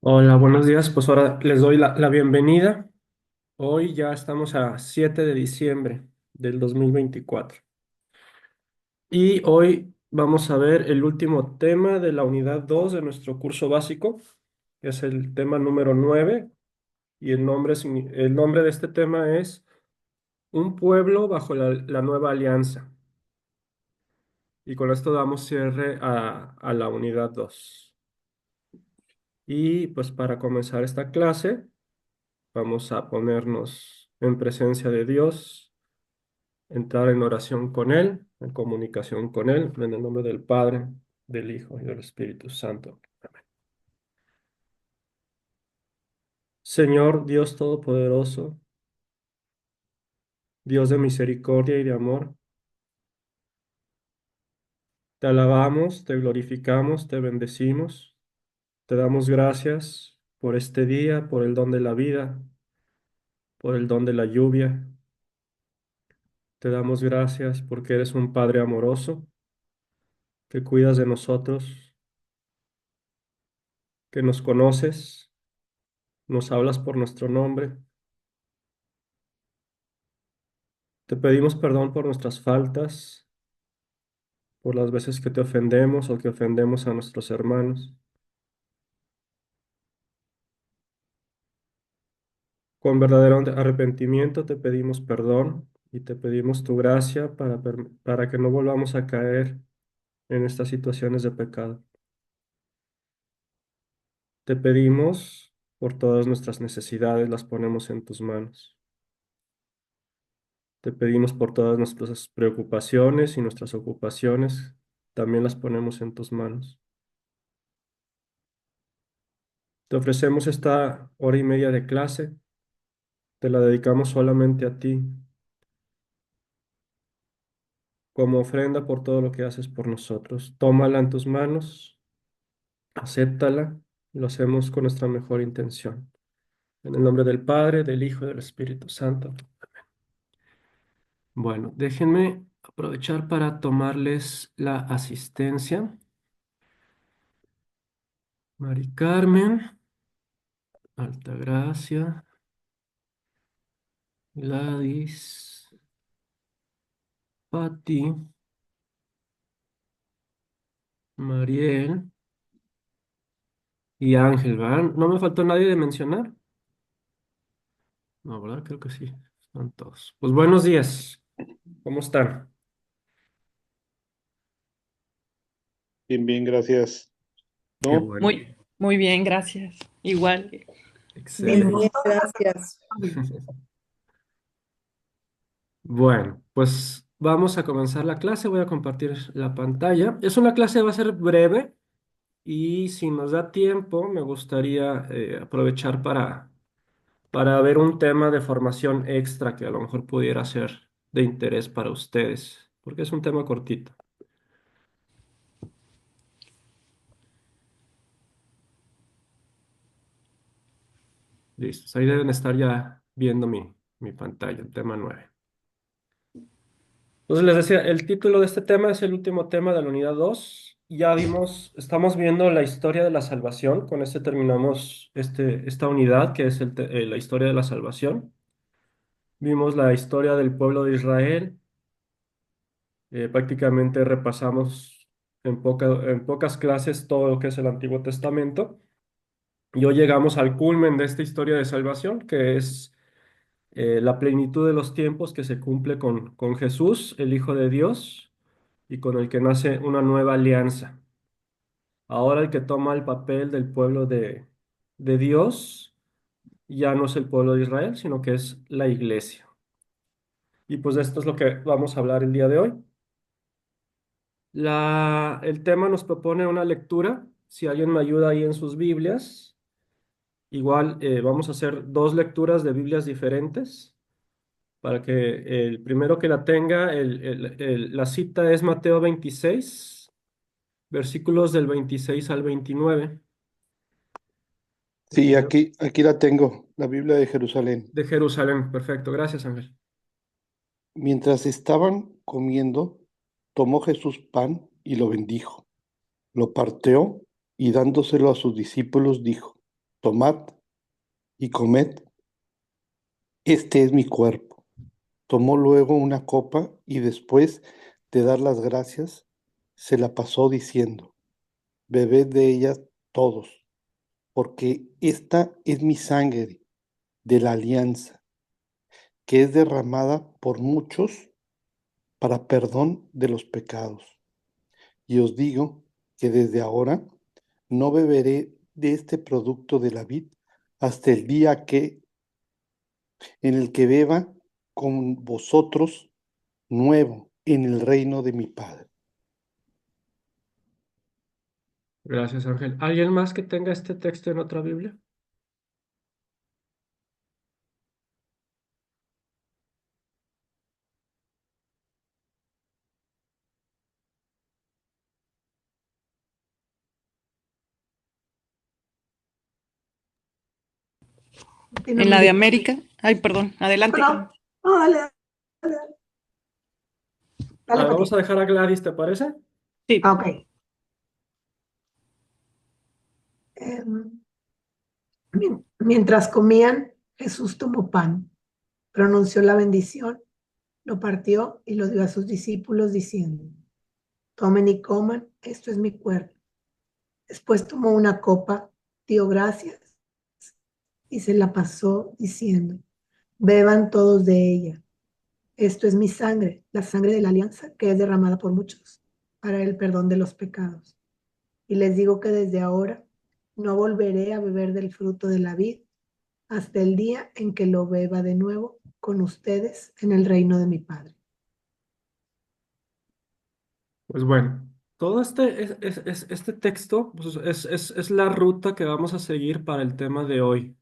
Hola, buenos días. Pues ahora les doy la bienvenida. Hoy ya estamos a 7 de diciembre del 2024 y hoy vamos a ver el último tema de la unidad 2 de nuestro curso básico, que es el tema número 9 y el nombre de este tema es Un pueblo bajo la nueva alianza. Y con esto damos cierre a la unidad 2. Y pues para comenzar esta clase, vamos a ponernos en presencia de Dios, entrar en oración con Él, en comunicación con Él, en el nombre del Padre, del Hijo y del Espíritu Santo. Amén. Señor Dios Todopoderoso, Dios de misericordia y de amor, te alabamos, te glorificamos, te bendecimos, te damos gracias por este día, por el don de la vida, por el don de la lluvia. Te damos gracias porque eres un Padre amoroso, que cuidas de nosotros, que nos conoces, nos hablas por nuestro nombre. Te pedimos perdón por nuestras faltas, por las veces que te ofendemos o que ofendemos a nuestros hermanos. Con verdadero arrepentimiento te pedimos perdón y te pedimos tu gracia para que no volvamos a caer en estas situaciones de pecado. Te pedimos por todas nuestras necesidades, las ponemos en tus manos. Te pedimos por todas nuestras preocupaciones y nuestras ocupaciones, también las ponemos en tus manos. Te ofrecemos esta hora y media de clase, te la dedicamos solamente a ti, como ofrenda por todo lo que haces por nosotros. Tómala en tus manos, acéptala, lo hacemos con nuestra mejor intención. En el nombre del Padre, del Hijo y del Espíritu Santo. Bueno, déjenme aprovechar para tomarles la asistencia. Mari Carmen, Altagracia, Gladys, Patti, Mariel y Ángel, ¿verdad? ¿No me faltó nadie de mencionar? No, ¿verdad? Creo que sí. Están todos. Pues buenos días. ¿Cómo están? Bien, bien, gracias. Qué ¿No? bueno. Muy bien, gracias. Igual. Bien, Excelente. bien, gracias. Bueno, pues vamos a comenzar la clase. Voy a compartir la pantalla. Es una clase, va a ser breve y si nos da tiempo, me gustaría aprovechar para ver un tema de formación extra que a lo mejor pudiera ser de interés para ustedes, porque es un tema cortito. Listo, ahí deben estar ya viendo mi pantalla, el tema 9. Entonces les decía, el título de este tema es el último tema de la unidad 2. Ya vimos, estamos viendo la historia de la salvación. Con este terminamos esta unidad que es la historia de la salvación. Vimos la historia del pueblo de Israel. Prácticamente repasamos en pocas clases todo lo que es el Antiguo Testamento. Y hoy llegamos al culmen de esta historia de salvación, que es la plenitud de los tiempos que se cumple con Jesús, el Hijo de Dios, y con el que nace una nueva alianza. Ahora el que toma el papel del pueblo de Dios ya no es el pueblo de Israel, sino que es la iglesia. Y pues de esto es lo que vamos a hablar el día de hoy. El tema nos propone una lectura. Si alguien me ayuda ahí en sus Biblias, igual vamos a hacer dos lecturas de Biblias diferentes para que el primero que la tenga, la cita es Mateo 26, versículos del 26 al 29. Sí, aquí la tengo, la Biblia de Jerusalén. De Jerusalén. Perfecto, gracias, Ángel. Mientras estaban comiendo, tomó Jesús pan y lo bendijo. Lo partió y dándoselo a sus discípulos dijo, tomad y comed, este es mi cuerpo. Tomó luego una copa y después de dar las gracias, se la pasó diciendo, bebed de ella todos, porque esta es mi sangre de la alianza, que es derramada por muchos para perdón de los pecados. Y os digo que desde ahora no beberé de este producto de la vid hasta el día en el que beba con vosotros nuevo en el reino de mi Padre. Gracias, Ángel. ¿Alguien más que tenga este texto en otra Biblia? En la de América. Ay, perdón, adelante. No, no, dale, dale, dale, Vamos Pati. a dejar a Gladys, ¿te parece? Sí. Ok. Em, Mientras comían, Jesús tomó pan, pronunció la bendición, lo partió y lo dio a sus discípulos diciendo, tomen y coman, esto es mi cuerpo. Después tomó una copa, dio gracias y se la pasó diciendo, beban todos de ella. Esto es mi sangre, la sangre de la alianza que es derramada por muchos para el perdón de los pecados. Y les digo que desde ahora no volveré a beber del fruto de la vid hasta el día en que lo beba de nuevo con ustedes en el reino de mi Padre. Pues bueno, todo este texto pues, es la ruta que vamos a seguir para el tema de hoy.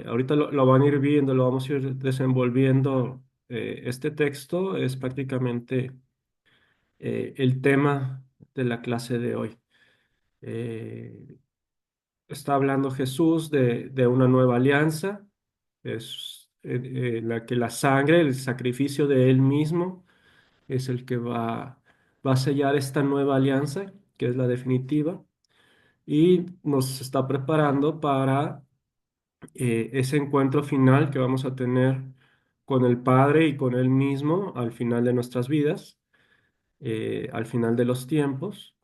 Ahorita lo van a ir viendo, lo vamos a ir desenvolviendo. Este texto es prácticamente el tema de la clase de hoy. Eh, Está hablando Jesús de una nueva alianza, es la que la sangre, el sacrificio de Él mismo, es el que va a sellar esta nueva alianza, que es la definitiva, y nos está preparando para ese encuentro final que vamos a tener con el Padre y con Él mismo al final de nuestras vidas, al final de los tiempos.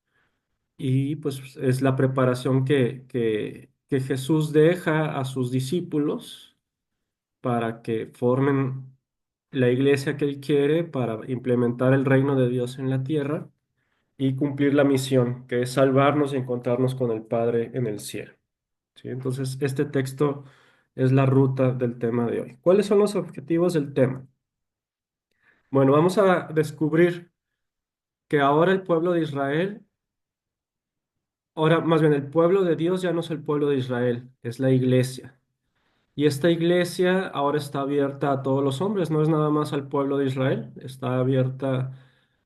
Y pues es la preparación que Jesús deja a sus discípulos para que formen la iglesia que Él quiere para implementar el reino de Dios en la tierra y cumplir la misión, que es salvarnos y encontrarnos con el Padre en el cielo. ¿Sí? Entonces, este texto es la ruta del tema de hoy. ¿Cuáles son los objetivos del tema? Bueno, vamos a descubrir que ahora el pueblo de Israel, ahora más bien el pueblo de Dios ya no es el pueblo de Israel, es la iglesia. Y esta iglesia ahora está abierta a todos los hombres, no es nada más al pueblo de Israel, está abierta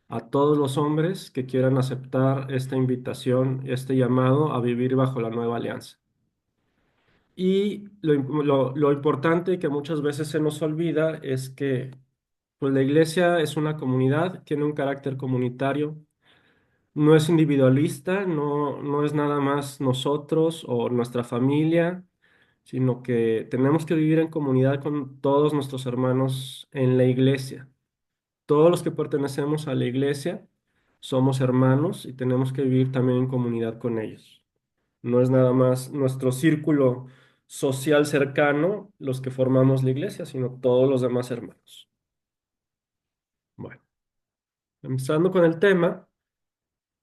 a todos los hombres que quieran aceptar esta invitación, este llamado a vivir bajo la nueva alianza. Y lo importante que muchas veces se nos olvida es que pues, la iglesia es una comunidad, tiene un carácter comunitario, no es individualista, no es nada más nosotros o nuestra familia, sino que tenemos que vivir en comunidad con todos nuestros hermanos en la iglesia. Todos los que pertenecemos a la iglesia somos hermanos y tenemos que vivir también en comunidad con ellos. No es nada más nuestro círculo social cercano los que formamos la iglesia, sino todos los demás hermanos. Bueno, empezando con el tema,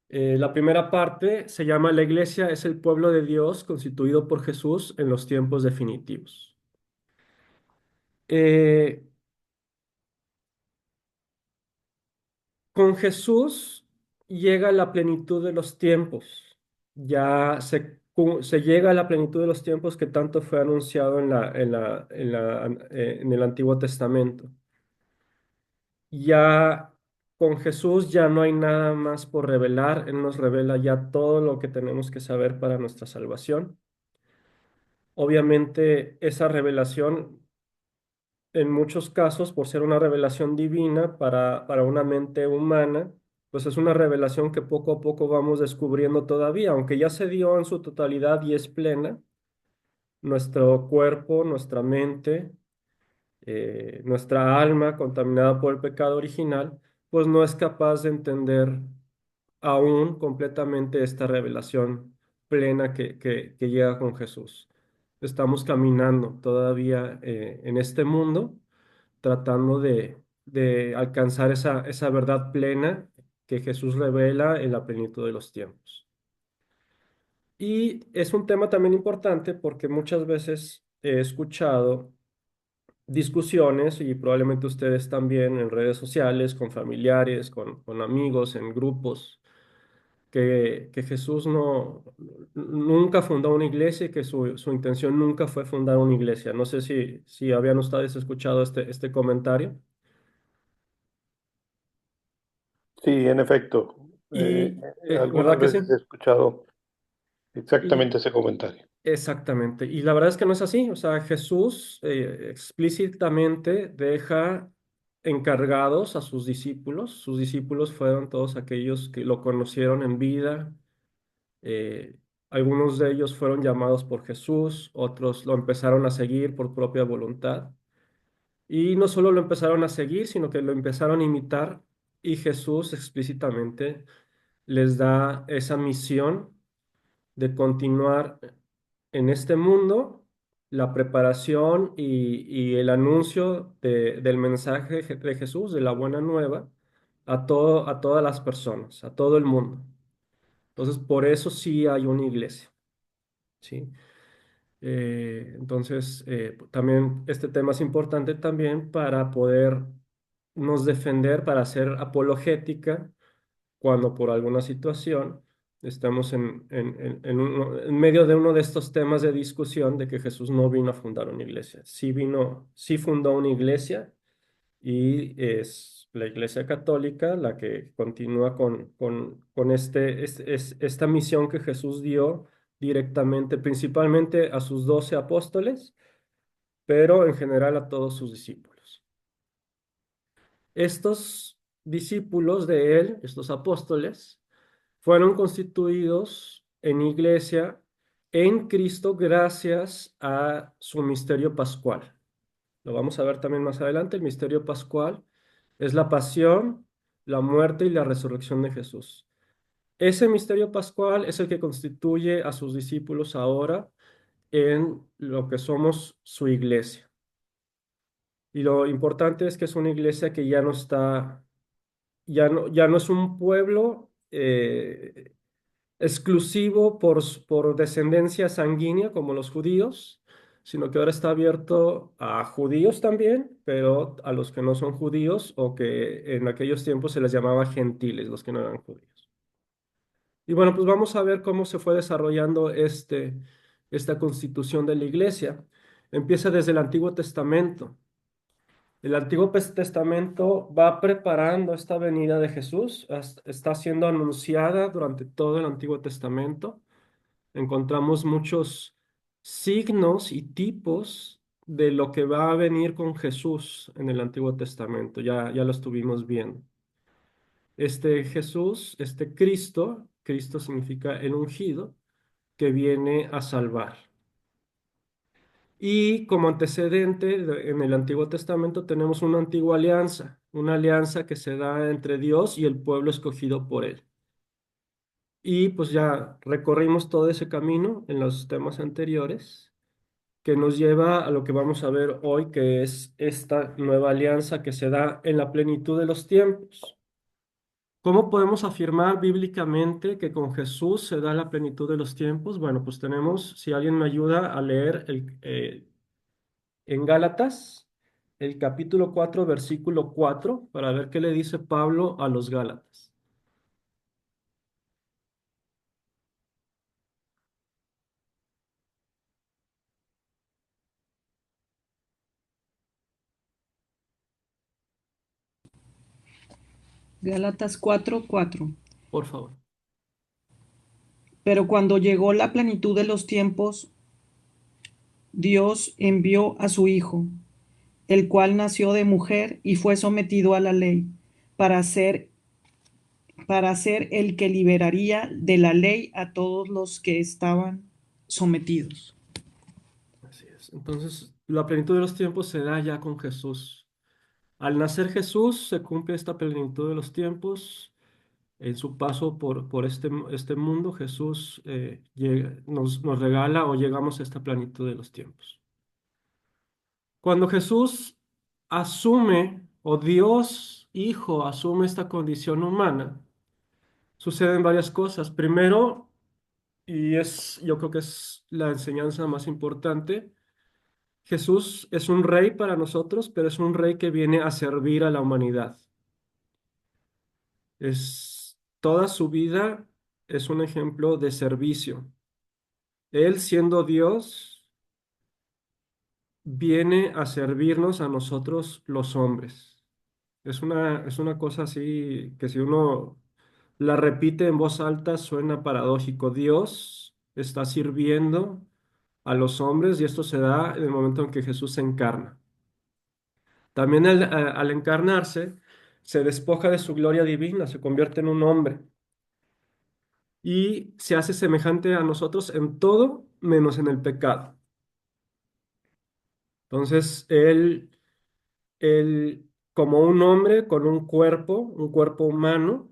la primera parte se llama La iglesia es el pueblo de Dios constituido por Jesús en los tiempos definitivos. Eh, Con Jesús llega la plenitud de los tiempos. Ya se llega a la plenitud de los tiempos que tanto fue anunciado en el Antiguo Testamento. Ya con Jesús ya no hay nada más por revelar. Él nos revela ya todo lo que tenemos que saber para nuestra salvación. Obviamente, esa revelación en muchos casos, por ser una revelación divina para una mente humana, pues es una revelación que poco a poco vamos descubriendo todavía, aunque ya se dio en su totalidad y es plena, nuestro cuerpo, nuestra mente, nuestra alma contaminada por el pecado original, pues no es capaz de entender aún completamente esta revelación plena que llega con Jesús. Estamos caminando todavía en este mundo, tratando de alcanzar esa verdad plena que Jesús revela en la plenitud de los tiempos. Y es un tema también importante porque muchas veces he escuchado discusiones y probablemente ustedes también en redes sociales, con familiares, con amigos, en grupos, que Jesús nunca fundó una iglesia y que su intención nunca fue fundar una iglesia. No sé si habían ustedes escuchado este comentario. Sí, en efecto. ¿Verdad Algunas que sí? veces he escuchado Y exactamente ese comentario. exactamente. Y la verdad es que no es así. O sea, Jesús explícitamente deja encargados a sus discípulos. Sus discípulos fueron todos aquellos que lo conocieron en vida. Eh, Algunos de ellos fueron llamados por Jesús, otros lo empezaron a seguir por propia voluntad. Y no solo lo empezaron a seguir, sino que lo empezaron a imitar. Y Jesús explícitamente les da esa misión de continuar en este mundo la preparación y el anuncio del mensaje de Jesús, de la buena nueva, a todas las personas, a todo el mundo. Entonces, por eso sí hay una iglesia, ¿sí? Entonces, también este tema es importante también para poder nos defender, para hacer apologética cuando por alguna situación estamos en medio de uno de estos temas de discusión de que Jesús no vino a fundar una iglesia. Sí fundó una iglesia y es la Iglesia Católica la que continúa con esta misión que Jesús dio directamente, principalmente a sus 12 apóstoles, pero en general a todos sus discípulos. Estos discípulos de él, estos apóstoles, fueron constituidos en iglesia en Cristo gracias a su misterio pascual. Lo vamos a ver también más adelante. El misterio pascual es la pasión, la muerte y la resurrección de Jesús. Ese misterio pascual es el que constituye a sus discípulos ahora en lo que somos su iglesia. Y lo importante es que es una iglesia que ya no está, ya no es un pueblo exclusivo por descendencia sanguínea como los judíos, sino que ahora está abierto a judíos también, pero a los que no son judíos o que en aquellos tiempos se les llamaba gentiles, los que no eran judíos. Y bueno, pues vamos a ver cómo se fue desarrollando esta constitución de la iglesia. Empieza desde el Antiguo Testamento. El Antiguo Testamento va preparando esta venida de Jesús, está siendo anunciada durante todo el Antiguo Testamento. Encontramos muchos signos y tipos de lo que va a venir con Jesús en el Antiguo Testamento. Ya lo estuvimos viendo. Este Jesús, este Cristo, Cristo significa el ungido, que viene a salvar. Y como antecedente en el Antiguo Testamento tenemos una alianza que se da entre Dios y el pueblo escogido por él. Y pues ya recorrimos todo ese camino en los temas anteriores, que nos lleva a lo que vamos a ver hoy, que es esta nueva alianza que se da en la plenitud de los tiempos. ¿Cómo podemos afirmar bíblicamente que con Jesús se da la plenitud de los tiempos? Bueno, pues tenemos, si alguien me ayuda a leer en Gálatas, el capítulo 4, versículo 4, para ver qué le dice Pablo a los Gálatas. Gálatas 4:4. Por favor. Pero cuando llegó la plenitud de los tiempos, Dios envió a su Hijo, el cual nació de mujer y fue sometido a la ley, para ser, para ser el que liberaría de la ley a todos los que estaban sometidos. Entonces, la plenitud de los tiempos se da ya con Jesús. Al nacer Jesús se cumple esta plenitud de los tiempos. En su paso por este mundo, Jesús nos regala o llegamos a esta plenitud de los tiempos. Cuando Jesús asume, o Dios Hijo asume esta condición humana, suceden varias cosas. Primero, yo creo que es la enseñanza más importante, Jesús es un rey para nosotros, pero es un rey que viene a servir a la humanidad. Toda su vida es un ejemplo de servicio. Él, siendo Dios, viene a servirnos a nosotros los hombres. Es una cosa así que si uno la repite en voz alta suena paradójico. Dios está sirviendo a los hombres y esto se da en el momento en que Jesús se encarna. También al encarnarse, se despoja de su gloria divina, se convierte en un hombre y se hace semejante a nosotros en todo menos en el pecado. Entonces, él, como un hombre con un cuerpo humano,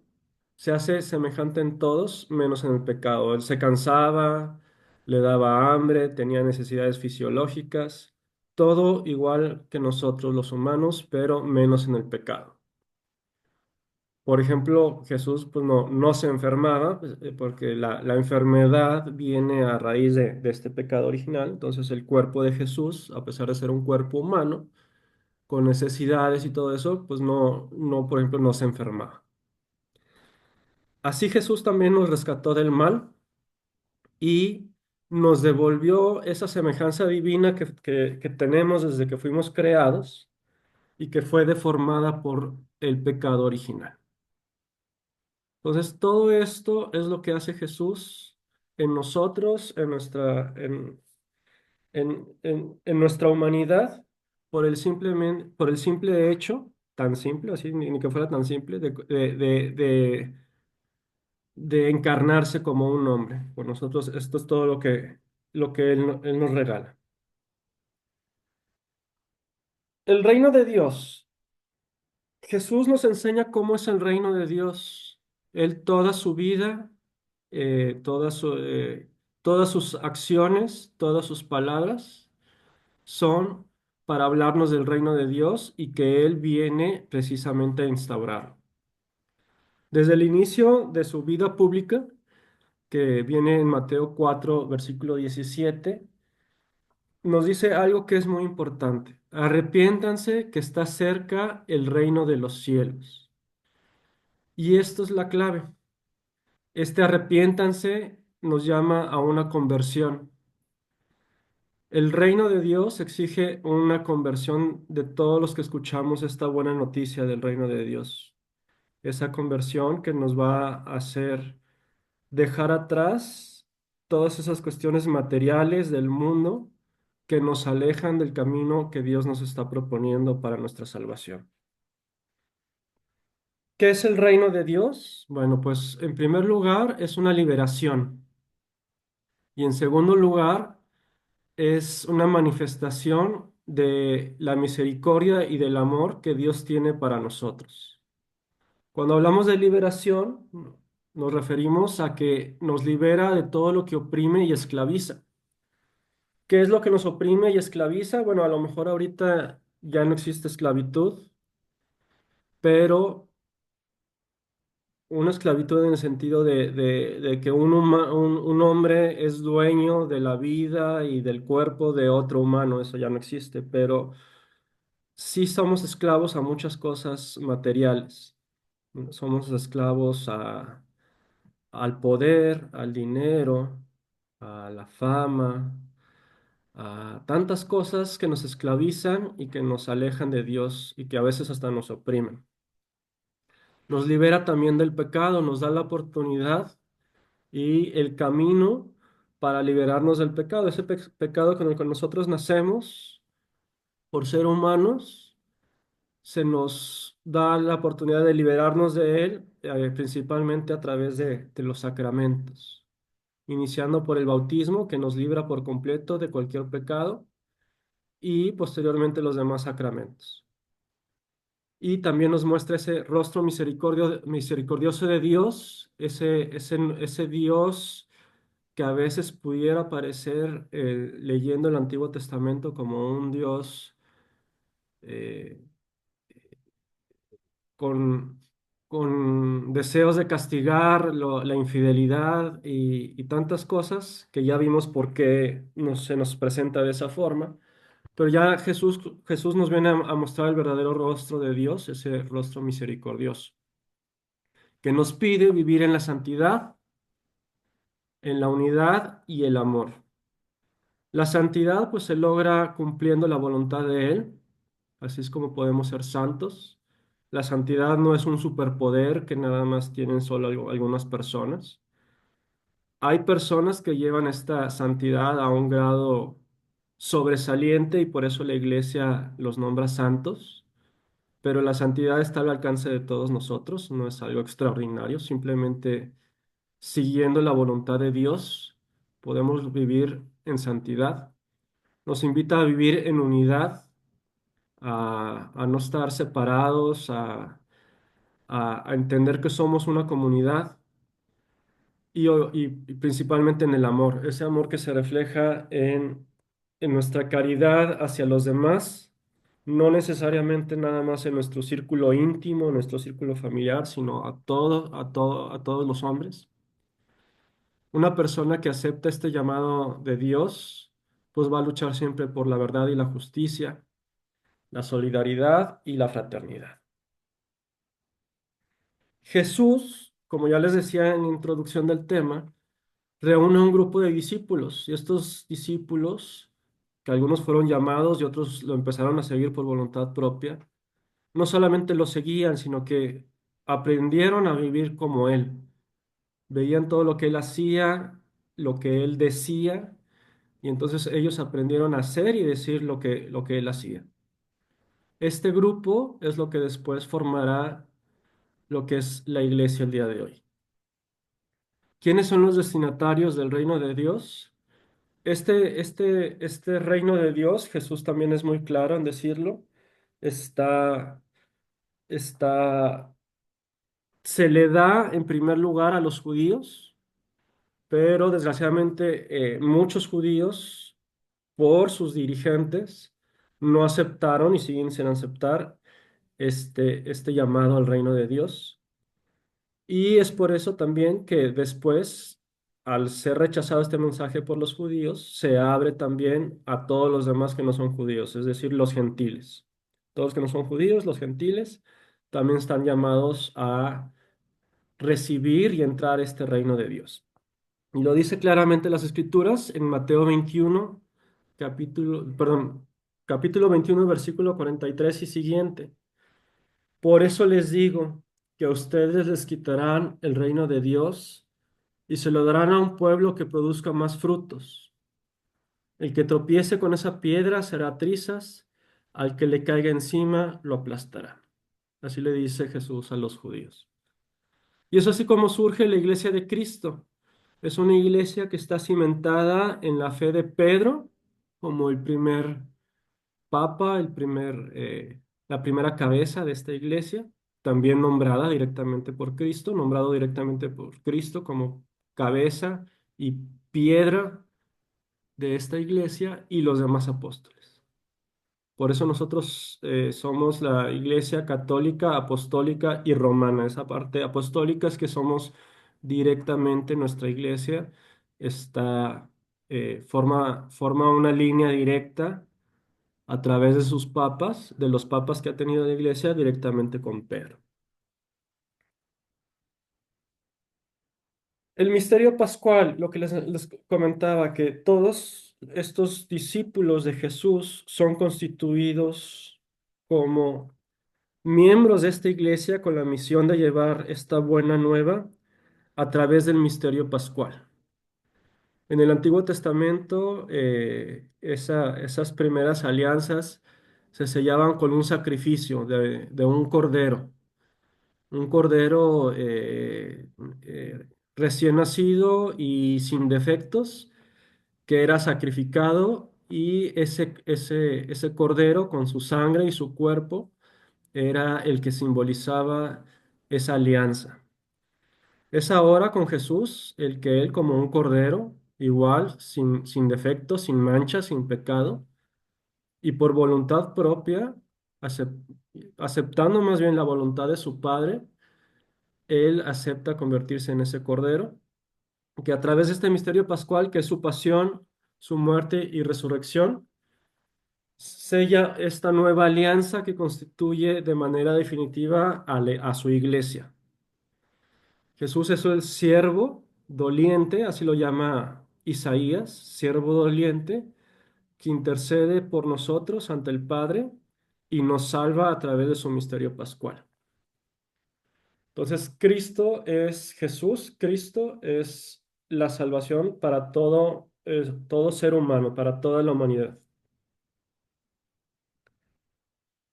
se hace semejante en todos menos en el pecado. Él se cansaba, le daba hambre, tenía necesidades fisiológicas, todo igual que nosotros los humanos, pero menos en el pecado. Por ejemplo, Jesús pues no se enfermaba, pues, porque la enfermedad viene a raíz de este pecado original. Entonces el cuerpo de Jesús, a pesar de ser un cuerpo humano, con necesidades y todo eso, pues por ejemplo, no se enfermaba. Así Jesús también nos rescató del mal y nos devolvió esa semejanza divina que tenemos desde que fuimos creados y que fue deformada por el pecado original. Entonces, todo esto es lo que hace Jesús en nosotros, en nuestra humanidad, por el simple hecho, tan simple, así, ni que fuera tan simple, de encarnarse como un hombre. Por nosotros, esto es todo lo que Él nos regala. El reino de Dios. Jesús nos enseña cómo es el reino de Dios. Él toda su vida, eh, toda su, eh, todas sus acciones, todas sus palabras son para hablarnos del reino de Dios y que Él viene precisamente a instaurar. Desde el inicio de su vida pública, que viene en Mateo 4, versículo 17, nos dice algo que es muy importante. Arrepiéntanse que está cerca el reino de los cielos. Y esto es la clave. Este arrepiéntanse nos llama a una conversión. El reino de Dios exige una conversión de todos los que escuchamos esta buena noticia del reino de Dios. Esa conversión que nos va a hacer dejar atrás todas esas cuestiones materiales del mundo que nos alejan del camino que Dios nos está proponiendo para nuestra salvación. ¿Qué es el reino de Dios? Bueno, pues en primer lugar es una liberación y en segundo lugar es una manifestación de la misericordia y del amor que Dios tiene para nosotros. Cuando hablamos de liberación, nos referimos a que nos libera de todo lo que oprime y esclaviza. ¿Qué es lo que nos oprime y esclaviza? Bueno, a lo mejor ahorita ya no existe esclavitud, pero una esclavitud en el sentido de que un hombre es dueño de la vida y del cuerpo de otro humano, eso ya no existe, pero sí somos esclavos a muchas cosas materiales. Somos esclavos al poder, al dinero, a la fama, a tantas cosas que nos esclavizan y que nos alejan de Dios y que a veces hasta nos oprimen. Nos libera también del pecado, nos da la oportunidad y el camino para liberarnos del pecado, ese pecado con el que nosotros nacemos por ser humanos, se nos da la oportunidad de liberarnos de él, principalmente a través de los sacramentos, iniciando por el bautismo que nos libra por completo de cualquier pecado y posteriormente los demás sacramentos. Y también nos muestra ese rostro misericordioso de Dios, ese Dios que a veces pudiera parecer, leyendo el Antiguo Testamento, como un Dios eh, con, con deseos de castigar la infidelidad y tantas cosas que ya vimos por qué se nos presenta de esa forma. Pero ya Jesús nos viene a mostrar el verdadero rostro de Dios, ese rostro misericordioso, que nos pide vivir en la santidad, en la unidad y el amor. La santidad pues se logra cumpliendo la voluntad de Él, así es como podemos ser santos. La santidad no es un superpoder que nada más tienen solo algunas personas. Hay personas que llevan esta santidad a un grado sobresaliente y por eso la iglesia los nombra santos, pero la santidad está al alcance de todos nosotros, no es algo extraordinario, simplemente siguiendo la voluntad de Dios podemos vivir en santidad. Nos invita a vivir en unidad, a no estar separados, a entender que somos una comunidad y principalmente en el amor, ese amor que se refleja en nuestra caridad hacia los demás, no necesariamente nada más en nuestro círculo íntimo, en nuestro círculo familiar, sino a todos los hombres. Una persona que acepta este llamado de Dios, pues va a luchar siempre por la verdad y la justicia, la solidaridad y la fraternidad. Jesús, como ya les decía en la introducción del tema, reúne un grupo de discípulos y estos discípulos, que algunos fueron llamados y otros lo empezaron a seguir por voluntad propia, no solamente lo seguían, sino que aprendieron a vivir como Él. Veían todo lo que Él hacía, lo que Él decía, y entonces ellos aprendieron a hacer y decir lo que Él hacía. Este grupo es lo que después formará lo que es la iglesia el día de hoy. ¿Quiénes son los destinatarios del reino de Dios? Este reino de Dios, Jesús también es muy claro en decirlo, está, está, se le da en primer lugar a los judíos, pero desgraciadamente muchos judíos, por sus dirigentes, no aceptaron y siguen sin aceptar este llamado al reino de Dios. Y es por eso también que después, al ser rechazado este mensaje por los judíos, se abre también a todos los demás que no son judíos, es decir, los gentiles. Todos los que no son judíos, los gentiles, también están llamados a recibir y entrar a este reino de Dios. Y lo dice claramente las Escrituras en Mateo 21, capítulo 21, versículo 43 y siguiente. Por eso les digo que a ustedes les quitarán el reino de Dios y se lo darán a un pueblo que produzca más frutos. El que tropiece con esa piedra será trizas, al que le caiga encima lo aplastará. Así le dice Jesús a los judíos. Y es así como surge la iglesia de Cristo. Es una iglesia que está cimentada en la fe de Pedro como el primer papa, la primera cabeza de esta iglesia, también nombrada directamente por Cristo, nombrado directamente por Cristo como cabeza y piedra de esta iglesia y los demás apóstoles. Por eso nosotros somos la iglesia católica, apostólica y romana. Esa parte apostólica es que somos directamente nuestra iglesia, forma una línea directa a través de sus papas, de los papas que ha tenido la iglesia directamente con Pedro. El misterio pascual, lo que les comentaba, que todos estos discípulos de Jesús son constituidos como miembros de esta iglesia con la misión de llevar esta buena nueva a través del misterio pascual. En el Antiguo Testamento, esas primeras alianzas se sellaban con un sacrificio de un cordero recién nacido y sin defectos, que era sacrificado y ese cordero con su sangre y su cuerpo era el que simbolizaba esa alianza. Es ahora con Jesús el que Él como un cordero, igual, sin defecto, sin mancha, sin pecado, y por voluntad propia, acep- aceptando más bien la voluntad de su Padre, Él acepta convertirse en ese cordero, que a través de este misterio pascual, que es su pasión, su muerte y resurrección, sella esta nueva alianza que constituye de manera definitiva a su iglesia. Jesús es el siervo doliente, así lo llama Isaías, siervo doliente, que intercede por nosotros ante el Padre y nos salva a través de su misterio pascual. Entonces, Cristo es Jesús, Cristo es la salvación para todo ser humano, para toda la humanidad.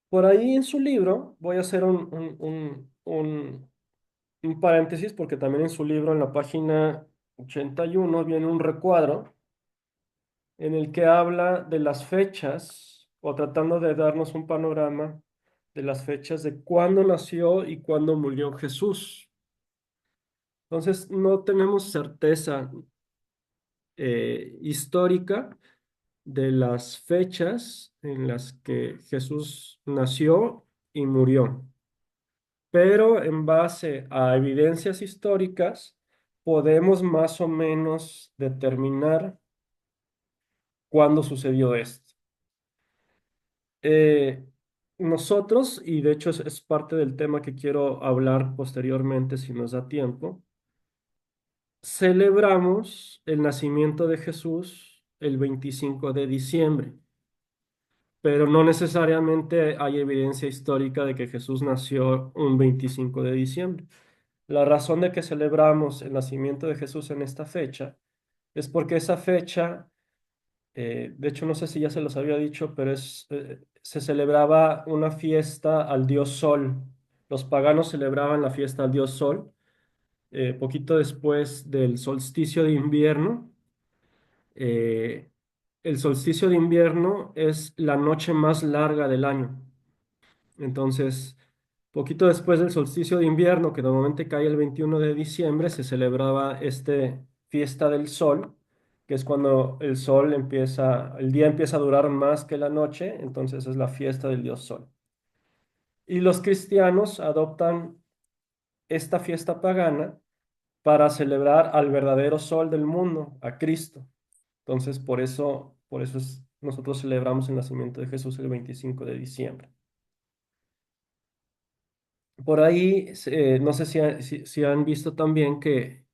Por ahí en su libro, voy a hacer un paréntesis porque también en su libro, en la página 81, viene un recuadro en el que habla de las fechas o tratando de darnos un panorama de las fechas de cuándo nació y cuándo murió Jesús. Entonces, no tenemos certeza histórica de las fechas en las que Jesús nació y murió, pero en base a evidencias históricas podemos más o menos determinar cuándo sucedió esto. Eh, Nosotros, y de hecho es parte del tema que quiero hablar posteriormente si nos da tiempo, celebramos el nacimiento de Jesús el 25 de diciembre, pero no necesariamente hay evidencia histórica de que Jesús nació un 25 de diciembre. La razón de que celebramos el nacimiento de Jesús en esta fecha es porque esa fecha, de hecho no sé si ya se los había dicho, pero se celebraba una fiesta al dios Sol. Los paganos celebraban la fiesta al dios Sol, poquito después del solsticio de invierno. Eh, el solsticio de invierno es la noche más larga del año. Entonces, poquito después del solsticio de invierno, que normalmente cae el 21 de diciembre, se celebraba este fiesta del sol, que es cuando el día empieza a durar más que la noche, entonces es la fiesta del dios sol. Y los cristianos adoptan esta fiesta pagana para celebrar al verdadero sol del mundo, a Cristo. Entonces, nosotros celebramos el nacimiento de Jesús el 25 de diciembre. Por ahí, no sé si han visto también que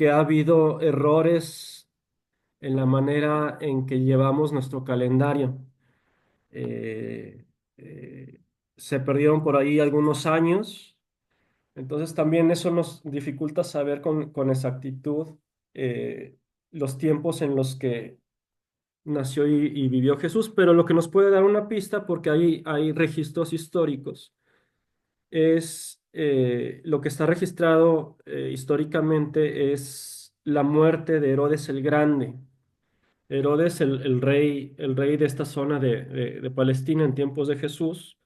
ha habido errores en la manera en que llevamos nuestro calendario. Eh, eh, Se perdieron por ahí algunos años, entonces también eso nos dificulta saber con exactitud eh, los tiempos en los que nació y vivió Jesús, pero lo que nos puede dar una pista, porque hay registros históricos es lo que está registrado históricamente es la muerte de Herodes el Grande. Herodes, el rey de esta zona de Palestina en tiempos de Jesús,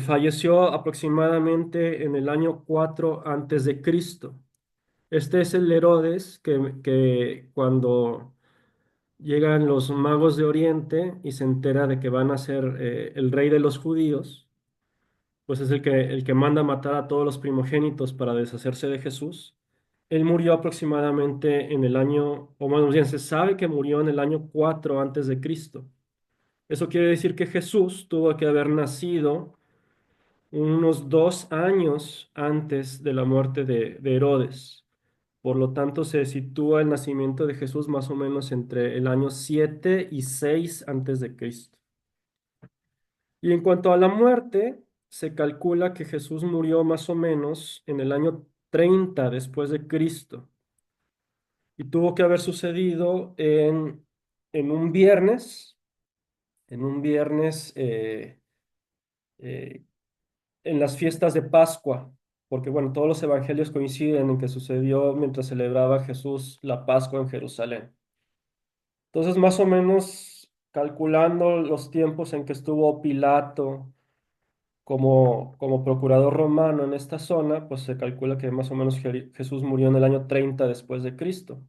falleció aproximadamente en el año 4 antes de Cristo. Este es el Herodes que cuando llegan los magos de Oriente y se entera de que van a ser el rey de los judíos, pues es el que manda matar a todos los primogénitos para deshacerse de Jesús. Él murió aproximadamente en el año, o más bien se sabe que murió en el año 4 antes de Cristo. Eso quiere decir que Jesús tuvo que haber nacido unos 2 años antes de la muerte de Herodes. Por lo tanto, se sitúa el nacimiento de Jesús más o menos entre el año 7 y 6 antes de Cristo. Y en cuanto a la muerte, se calcula que Jesús murió más o menos en el año 30 después de Cristo y tuvo que haber sucedido en un viernes, en un viernes eh, en las fiestas de Pascua, porque bueno, todos los evangelios coinciden en que sucedió mientras celebraba Jesús la Pascua en Jerusalén. Entonces, más o menos calculando los tiempos en que estuvo Pilato como procurador romano en esta zona, pues se calcula que más o menos Jesús murió en el año 30 después de Cristo.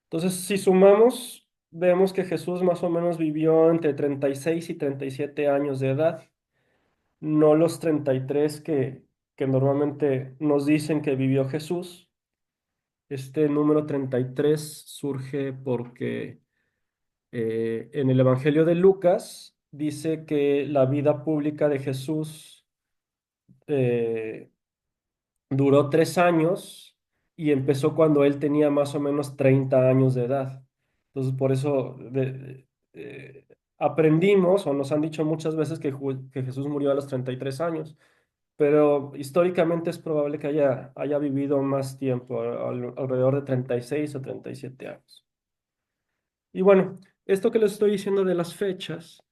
Entonces, si sumamos, vemos que Jesús más o menos vivió entre 36 y 37 años de edad, no los 33 que normalmente nos dicen que vivió Jesús. Este número 33 surge porque en el Evangelio de Lucas dice que la vida pública de Jesús eh, duró 3 años y empezó cuando él tenía más o menos 30 años de edad. Entonces, por eso aprendimos o nos han dicho muchas veces que Jesús murió a los 33 años, pero históricamente es probable que haya vivido más tiempo, alrededor de 36 o 37 años. Y bueno, esto que les estoy diciendo de las fechas,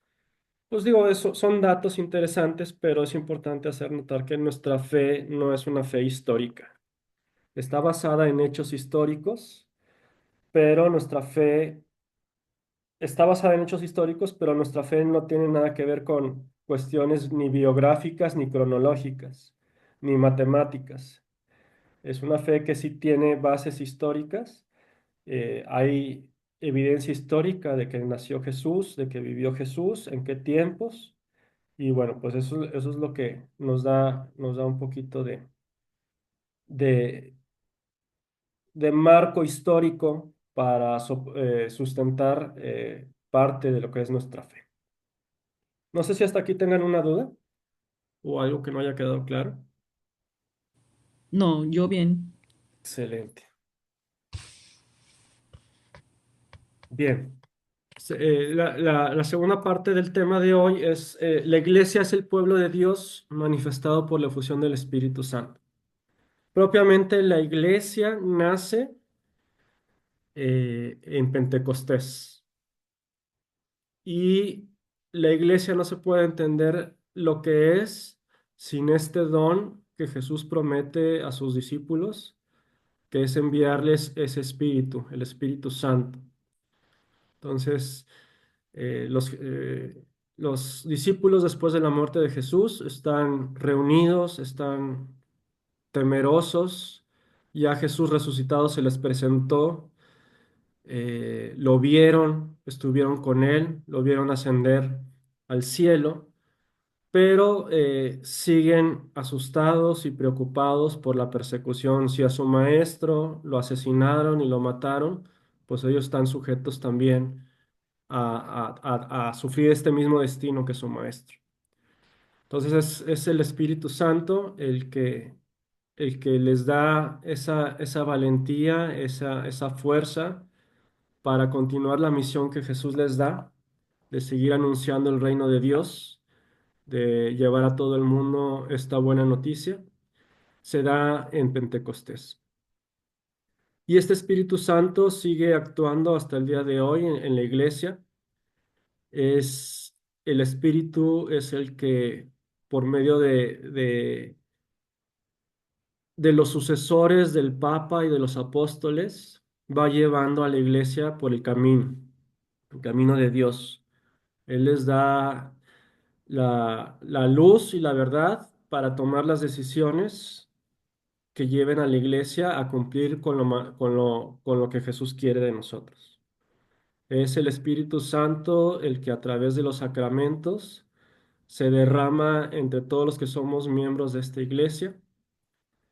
pues digo, eso son datos interesantes, pero es importante hacer notar que nuestra fe no es una fe histórica. Está basada en hechos históricos, pero nuestra fe está basada en hechos históricos, pero nuestra fe no tiene nada que ver con cuestiones ni biográficas, ni cronológicas, ni matemáticas. Es una fe que sí tiene bases históricas. Hay evidencia histórica de que nació Jesús, de que vivió Jesús, en qué tiempos. Y bueno, pues eso es lo que nos da un poquito de, de marco histórico para sustentar parte de lo que es nuestra fe. No sé si hasta aquí tengan una duda o algo que no haya quedado claro. No, yo bien. Excelente. Bien. La segunda parte del tema de hoy es la iglesia es el pueblo de Dios manifestado por la efusión del Espíritu Santo. Propiamente la iglesia nace en Pentecostés. Y la iglesia no se puede entender lo que es sin este don que Jesús promete a sus discípulos, que es enviarles ese espíritu, el Espíritu Santo. Entonces, los discípulos después de la muerte de Jesús están reunidos, están temerosos. Ya Jesús resucitado se les presentó, lo vieron, estuvieron con él, lo vieron ascender al cielo, pero siguen asustados y preocupados por la persecución. Si a su maestro lo asesinaron y lo mataron, pues ellos están sujetos también a sufrir este mismo destino que su maestro. Entonces es el Espíritu Santo el que les da esa valentía, esa fuerza para continuar la misión que Jesús les da, de seguir anunciando el reino de Dios, de llevar a todo el mundo esta buena noticia, se da en Pentecostés. Y este Espíritu Santo sigue actuando hasta el día de hoy en la iglesia. El Espíritu es el que, por medio de los sucesores del Papa y de los apóstoles, va llevando a la iglesia por el camino de Dios. Él les da la luz y la verdad para tomar las decisiones que lleven a la iglesia a cumplir con lo que Jesús quiere de nosotros. Es el Espíritu Santo el que a través de los sacramentos se derrama entre todos los que somos miembros de esta iglesia.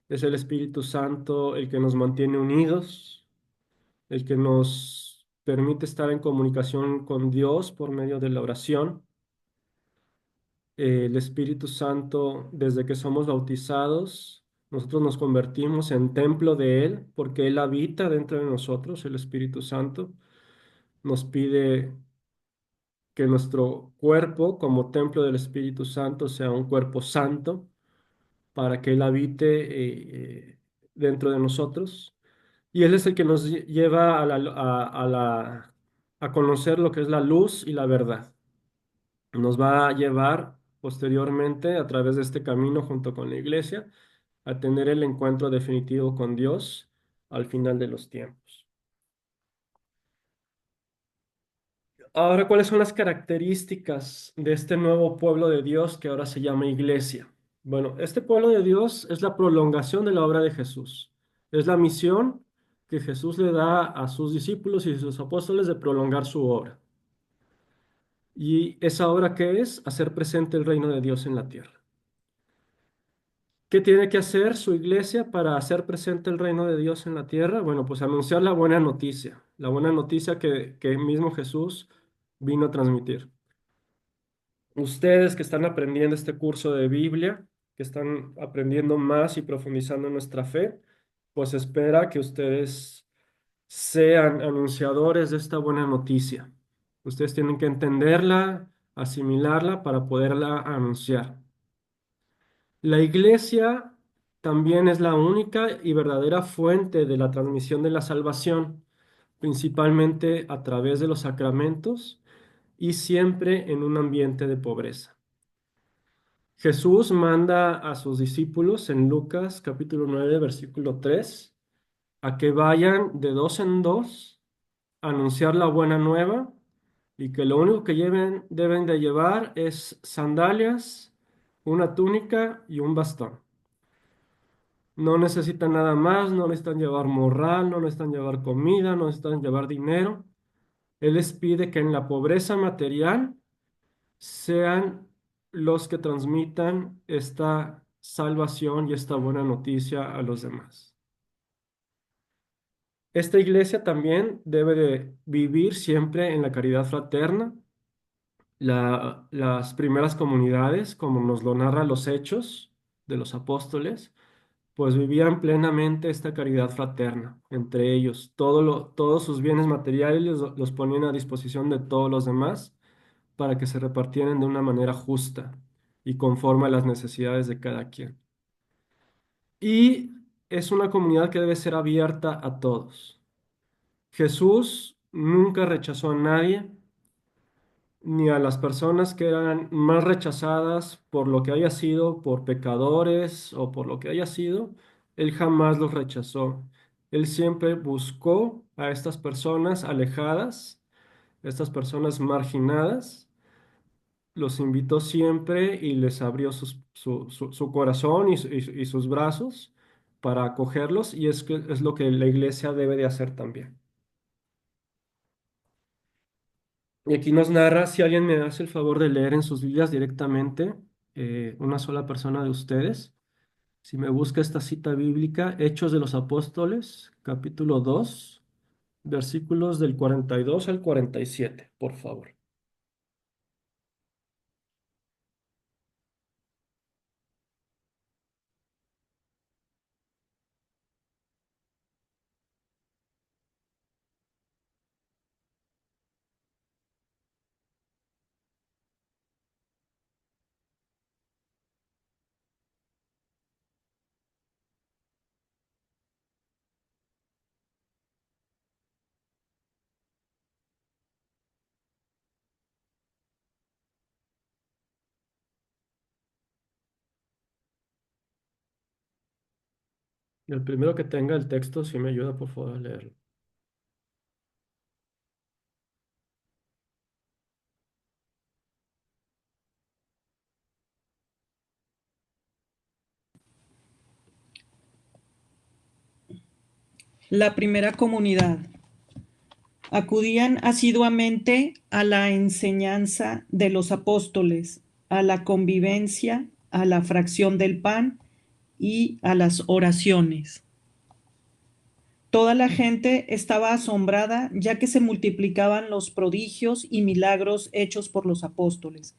Es el Espíritu Santo el que nos mantiene unidos, el que nos permite estar en comunicación con Dios por medio de la oración. El Espíritu Santo, desde que somos bautizados, nosotros nos convertimos en templo de Él porque Él habita dentro de nosotros, el Espíritu Santo. Nos pide que nuestro cuerpo, como templo del Espíritu Santo, sea un cuerpo santo para que Él habite dentro de nosotros. Y Él es el que nos lleva a conocer lo que es la luz y la verdad. Nos va a llevar posteriormente a través de este camino junto con la iglesia a tener el encuentro definitivo con Dios al final de los tiempos. Ahora, ¿cuáles son las características de este nuevo pueblo de Dios que ahora se llama iglesia? Bueno, este pueblo de Dios es la prolongación de la obra de Jesús. Es la misión que Jesús le da a sus discípulos y sus apóstoles de prolongar su obra. ¿Y esa obra qué es? Hacer presente el reino de Dios en la tierra. ¿Qué tiene que hacer su iglesia para hacer presente el reino de Dios en la tierra? Bueno, pues anunciar la buena noticia que mismo Jesús vino a transmitir. Ustedes que están aprendiendo este curso de Biblia, que están aprendiendo más y profundizando en nuestra fe, pues espera que ustedes sean anunciadores de esta buena noticia. Ustedes tienen que entenderla, asimilarla para poderla anunciar. La iglesia también es la única y verdadera fuente de la transmisión de la salvación, principalmente a través de los sacramentos y siempre en un ambiente de pobreza. Jesús manda a sus discípulos en Lucas capítulo 9 versículo 3 a que vayan de dos en dos a anunciar la buena nueva y que lo único que deben de llevar es sandalias, una túnica y un bastón. No necesitan nada más, no necesitan llevar morral, no necesitan llevar comida, no necesitan llevar dinero. Él les pide que en la pobreza material sean los que transmitan esta salvación y esta buena noticia a los demás. Esta iglesia también debe de vivir siempre en la caridad fraterna. Las primeras comunidades, como nos lo narran los hechos de los apóstoles, pues vivían plenamente esta caridad fraterna entre ellos. Todos sus bienes materiales los ponían a disposición de todos los demás para que se repartieran de una manera justa y conforme a las necesidades de cada quien. Y es una comunidad que debe ser abierta a todos. Jesús nunca rechazó a nadie, ni a las personas que eran más rechazadas por lo que haya sido, por pecadores o por lo que haya sido. Él jamás los rechazó. Él siempre buscó a estas personas alejadas, estas personas marginadas, los invitó siempre y les abrió su corazón y sus brazos para acogerlos, y es lo que la iglesia debe de hacer también. Y aquí nos narra, si alguien me hace el favor de leer en sus Biblias directamente, una sola persona de ustedes, si me busca esta cita bíblica, Hechos de los Apóstoles, capítulo 2, versículos del 42 al 47, por favor. El primero que tenga el texto, si me ayuda, por favor, a leerlo. La primera comunidad. Acudían asiduamente a la enseñanza de los apóstoles, a la convivencia, a la fracción del pan y a las oraciones. Toda la gente estaba asombrada ya que se multiplicaban los prodigios y milagros hechos por los apóstoles.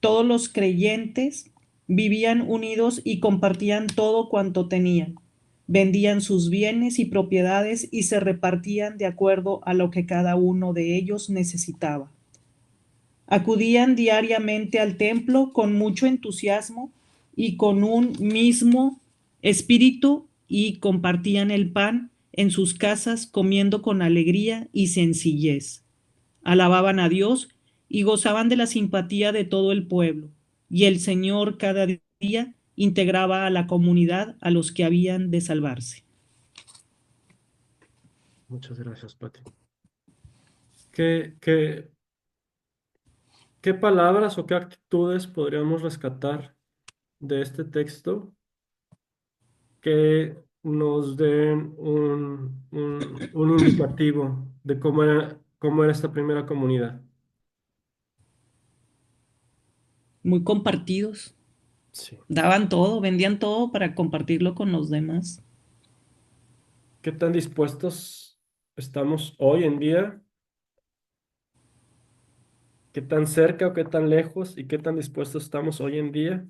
Todos los creyentes vivían unidos y compartían todo cuanto tenían. Vendían sus bienes y propiedades y se repartían de acuerdo a lo que cada uno de ellos necesitaba. Acudían diariamente al templo con mucho entusiasmo y con un mismo espíritu y compartían el pan en sus casas comiendo con alegría y sencillez. Alababan a Dios y gozaban de la simpatía de todo el pueblo, y el Señor cada día integraba a la comunidad a los que habían de salvarse. Muchas gracias, Pati. Qué ¿Qué palabras o qué actitudes podríamos rescatar de este texto que nos den un indicativo de cómo era esta primera comunidad? Muy compartidos. Sí. Daban todo, vendían todo para compartirlo con los demás. ¿Qué tan dispuestos estamos hoy en día? ¿Qué tan cerca o qué tan lejos y qué tan dispuestos estamos hoy en día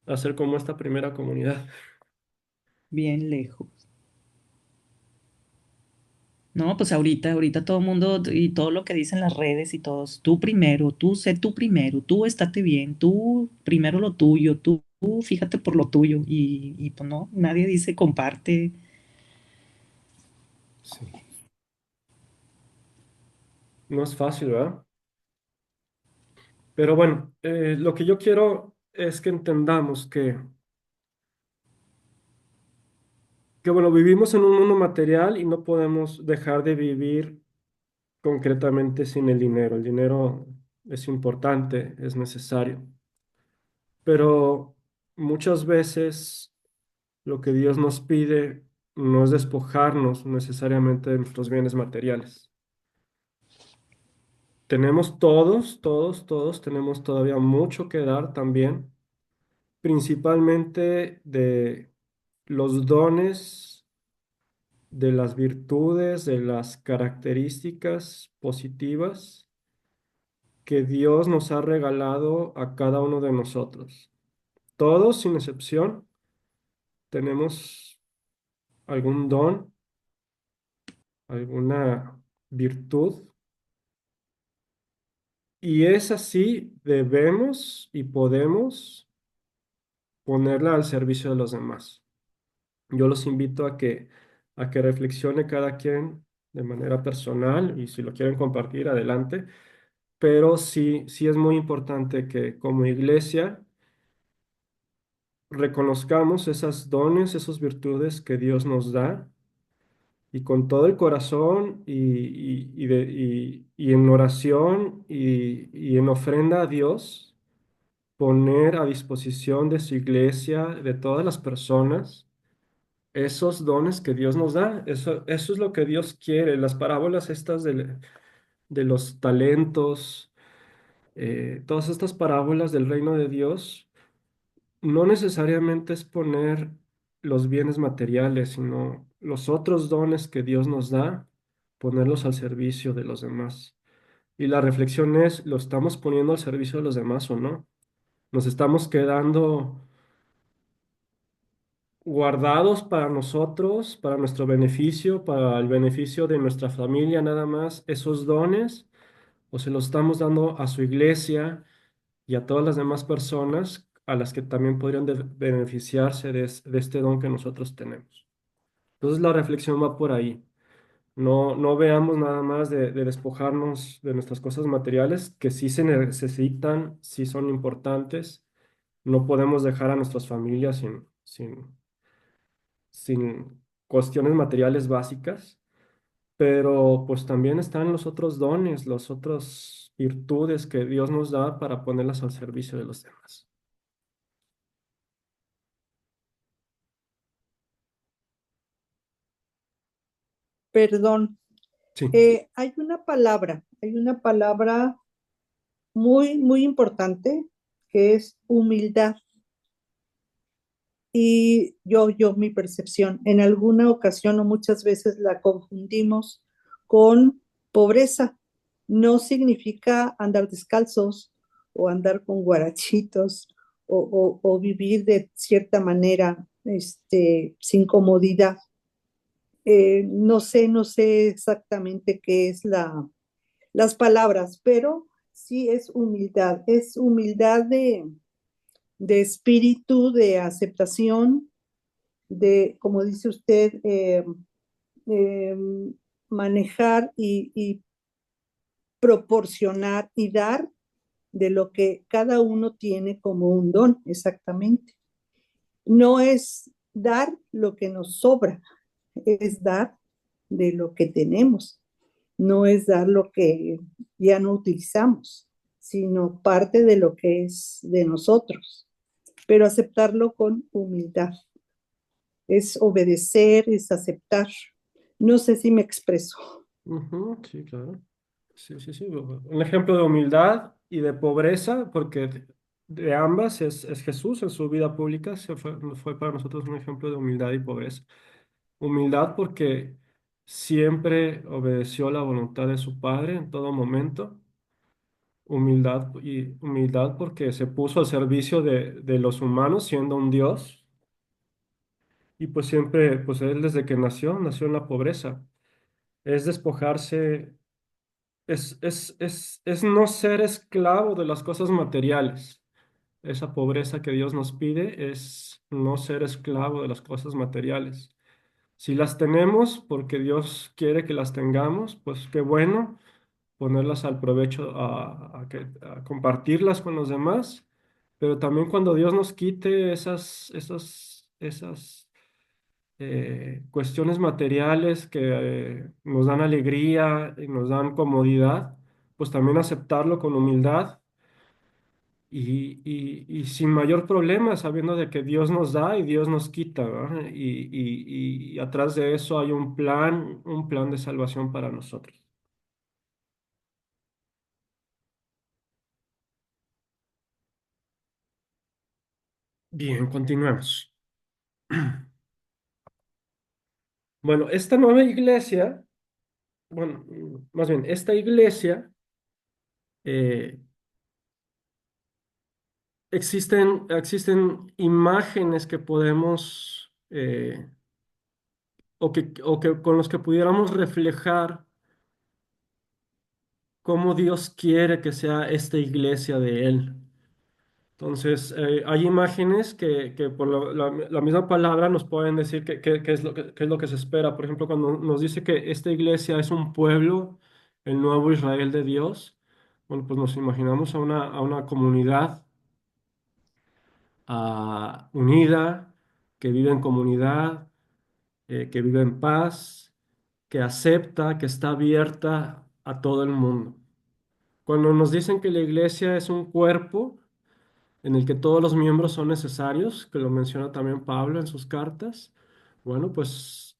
a ser como esta primera comunidad? Bien lejos. No, pues ahorita todo el mundo y todo lo que dicen las redes y todos, tú primero, tú sé tú primero, tú estate bien, tú primero lo tuyo, tú fíjate por lo tuyo. Y pues no, nadie dice comparte. Sí. No es fácil, ¿verdad? Pero bueno, lo que yo quiero es que entendamos que bueno, vivimos en un mundo material y no podemos dejar de vivir concretamente sin el dinero. El dinero es importante, es necesario, pero muchas veces lo que Dios nos pide no es despojarnos necesariamente de nuestros bienes materiales. Tenemos todos tenemos todavía mucho que dar también, principalmente de los dones, de las virtudes, de las características positivas que Dios nos ha regalado a cada uno de nosotros. Todos, sin excepción, tenemos algún don, alguna virtud, y es así, debemos y podemos ponerla al servicio de los demás. Yo los invito a que reflexione cada quien de manera personal y si lo quieren compartir, adelante. Pero sí es muy importante que como iglesia reconozcamos esas dones, esas virtudes que Dios nos da y con todo el corazón y en oración y en ofrenda a Dios, poner a disposición de su iglesia, de todas las personas, esos dones que Dios nos da. Eso es lo que Dios quiere. Las parábolas estas de los talentos, todas estas parábolas del reino de Dios, no necesariamente es poner los bienes materiales, sino los otros dones que Dios nos da, ponerlos al servicio de los demás. Y la reflexión es, ¿lo estamos poniendo al servicio de los demás o no? ¿Nos estamos quedando guardados para nosotros, para nuestro beneficio, para el beneficio de nuestra familia nada más, esos dones? ¿O se los estamos dando a su iglesia y a todas las demás personas a las que también podrían beneficiarse de este don que nosotros tenemos? Entonces la reflexión va por ahí. No veamos nada más de despojarnos de nuestras cosas materiales, que sí se necesitan, sí son importantes. No podemos dejar a nuestras familias sin cuestiones materiales básicas, pero pues también están los otros dones, las otras virtudes que Dios nos da para ponerlas al servicio de los demás. Perdón, Sí, hay una palabra muy, muy importante que es humildad. Y mi percepción, en alguna ocasión o muchas veces la confundimos con pobreza. No significa andar descalzos o andar con guarachitos o vivir de cierta manera, sin comodidad. No sé exactamente qué es las palabras, pero sí es humildad de espíritu, de aceptación, de, como dice usted, eh, manejar y proporcionar y dar de lo que cada uno tiene como un don, exactamente. No es dar lo que nos sobra, es dar de lo que tenemos, no es dar lo que ya no utilizamos. sino parte de lo que es de nosotros, pero aceptarlo con humildad. Es obedecer, es aceptar. No sé si me expreso. Ujú, sí, claro. Sí, sí, sí. Un ejemplo de humildad y de pobreza, porque de ambas es Jesús en su vida pública, fue para nosotros un ejemplo de humildad y pobreza. Humildad porque siempre obedeció la voluntad de su Padre en todo momento. Humildad porque se puso al servicio de los humanos siendo un Dios. Y pues siempre, pues él desde que nació en la pobreza. Es despojarse, es no ser esclavo de las cosas materiales. Esa pobreza que Dios nos pide es no ser esclavo de las cosas materiales. Si las tenemos porque Dios quiere que las tengamos, pues qué bueno ponerlas al provecho, a compartirlas con los demás, pero también cuando Dios nos quite esas cuestiones materiales que nos dan alegría y nos dan comodidad, pues también aceptarlo con humildad y sin mayor problema, sabiendo de que Dios nos da y Dios nos quita, ¿verdad? Y atrás de eso hay un plan de salvación para nosotros. Bien, continuemos. Bueno, esta nueva iglesia, bueno, más bien, esta iglesia, eh, existen imágenes que podemos, o que con los que pudiéramos reflejar cómo Dios quiere que sea esta iglesia de Él. Entonces, hay imágenes que por la misma palabra nos pueden decir qué es lo que se espera. Por ejemplo, cuando nos dice que esta iglesia es un pueblo, el nuevo Israel de Dios, bueno, pues nos imaginamos a una comunidad unida, que vive en comunidad, que vive en paz, que acepta, que está abierta a todo el mundo. Cuando nos dicen que la iglesia es un cuerpo, en el que todos los miembros son necesarios, que lo menciona también Pablo en sus cartas. Bueno, pues,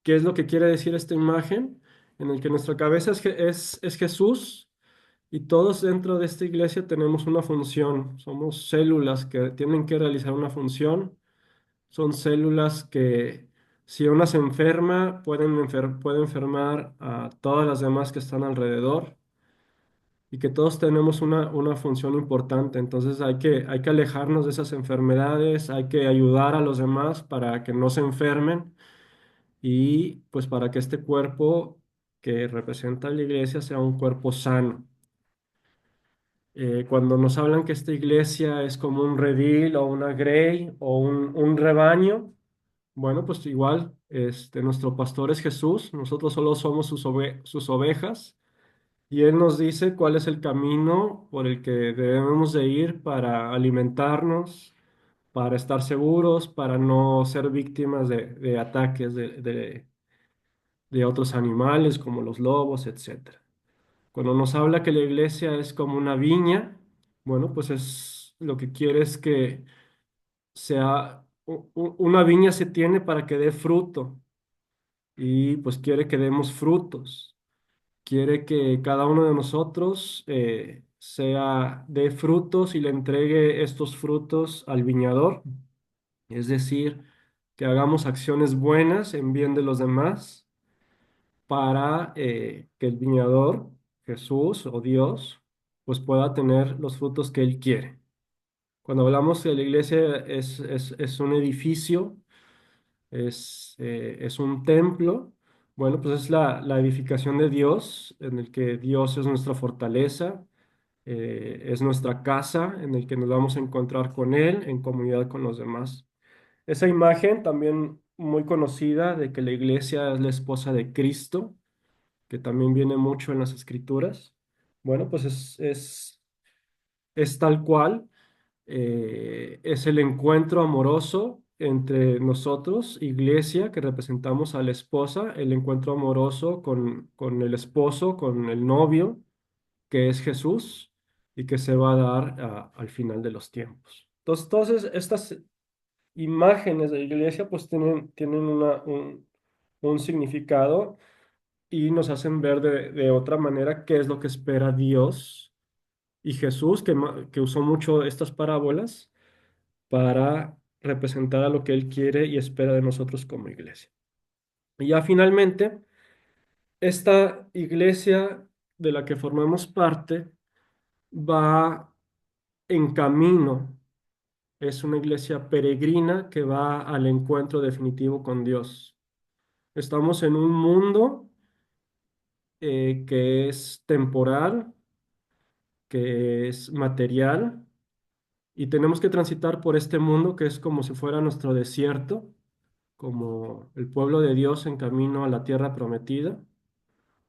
¿qué es lo que quiere decir esta imagen? En el que nuestra cabeza es Jesús y todos dentro de esta iglesia tenemos una función. Somos células que tienen que realizar una función. Son células que si una se enferma, puede enfermar a todas las demás que están alrededor y que todos tenemos una función importante. Entonces hay que alejarnos de esas enfermedades, hay que ayudar a los demás para que no se enfermen y pues para que este cuerpo que representa la iglesia sea un cuerpo sano. Cuando nos hablan que esta iglesia es como un redil o una grey o un rebaño, bueno, pues igual, nuestro pastor es Jesús, nosotros solo somos sus ovejas. Y Él nos dice cuál es el camino por el que debemos de ir para alimentarnos, para estar seguros, para no ser víctimas de ataques de otros animales como los lobos, etcétera. Cuando nos habla que la iglesia es como una viña, bueno, pues es lo que quiere es que una viña se tiene para que dé fruto y pues quiere que demos frutos. Quiere que cada uno de nosotros sea de frutos y le entregue estos frutos al viñador, es decir, que hagamos acciones buenas en bien de los demás para que el viñador, Jesús o Dios, pues pueda tener los frutos que Él quiere. Cuando hablamos de la iglesia es un edificio, es un templo. Bueno, pues es la edificación de Dios, en el que Dios es nuestra fortaleza, es nuestra casa, en el que nos vamos a encontrar con Él en comunidad con los demás. Esa imagen también muy conocida de que la iglesia es la esposa de Cristo, que también viene mucho en las escrituras. Bueno, pues es tal cual, es el encuentro amoroso entre nosotros, iglesia, que representamos a la esposa, el encuentro amoroso con el esposo, con el novio, que es Jesús y que se va a dar al final de los tiempos. Entonces, estas imágenes de la iglesia pues tienen un significado y nos hacen ver de otra manera qué es lo que espera Dios y Jesús, que usó mucho estas parábolas para representar a lo que Él quiere y espera de nosotros como iglesia. Y ya finalmente, esta iglesia de la que formamos parte va en camino, es una iglesia peregrina que va al encuentro definitivo con Dios. Estamos en un mundo que es temporal, que es material, y tenemos que transitar por este mundo que es como si fuera nuestro desierto, como el pueblo de Dios en camino a la tierra prometida,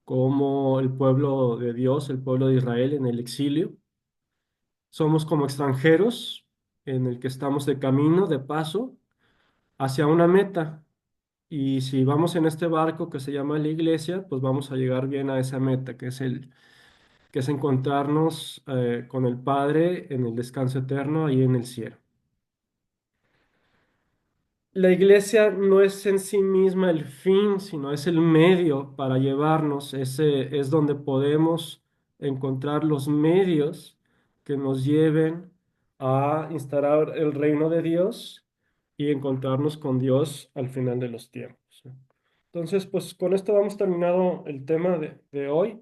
como el pueblo de Dios, el pueblo de Israel en el exilio. Somos como extranjeros en el que estamos de camino, de paso, hacia una meta. Y si vamos en este barco que se llama la iglesia, pues vamos a llegar bien a esa meta, que es encontrarnos con el Padre en el descanso eterno ahí en el cielo. La iglesia no es en sí misma el fin, sino es el medio para llevarnos. Ese es donde podemos encontrar los medios que nos lleven a instalar el reino de Dios y encontrarnos con Dios al final de los tiempos. Entonces, pues con esto vamos terminado el tema de hoy.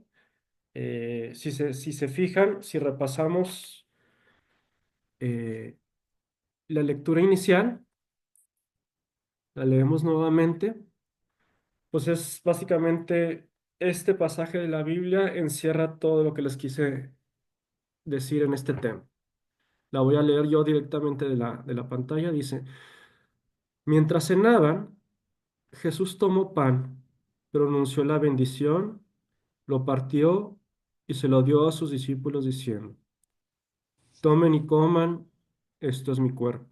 Si se fijan, si repasamos eh, la lectura inicial, la leemos nuevamente. Pues es básicamente este pasaje de la Biblia encierra todo lo que les quise decir en este tema. La voy a leer yo directamente de la pantalla. Dice, mientras cenaban, Jesús tomó pan, pronunció la bendición, lo partió y se lo dio a sus discípulos diciendo, tomen y coman, esto es mi cuerpo.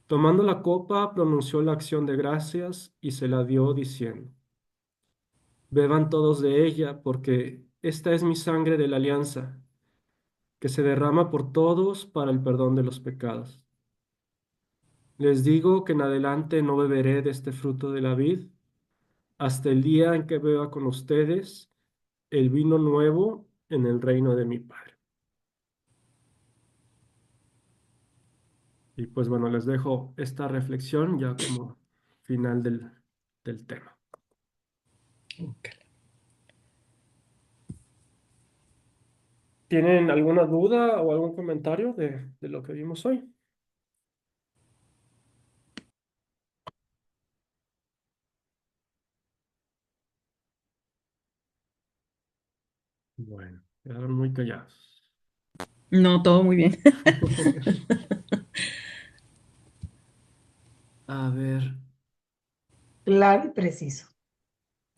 Tomando la copa, pronunció la acción de gracias y se la dio diciendo, beban todos de ella, porque esta es mi sangre de la alianza, que se derrama por todos para el perdón de los pecados. Les digo que en adelante no beberé de este fruto de la vid hasta el día en que beba con ustedes el vino nuevo en el reino de mi Padre. Y pues bueno, les dejo esta reflexión ya como final del tema. Ok. ¿Tienen alguna duda o algún comentario de lo que vimos hoy? Bueno, quedaron muy callados. No, todo muy bien. A ver, Claro y preciso.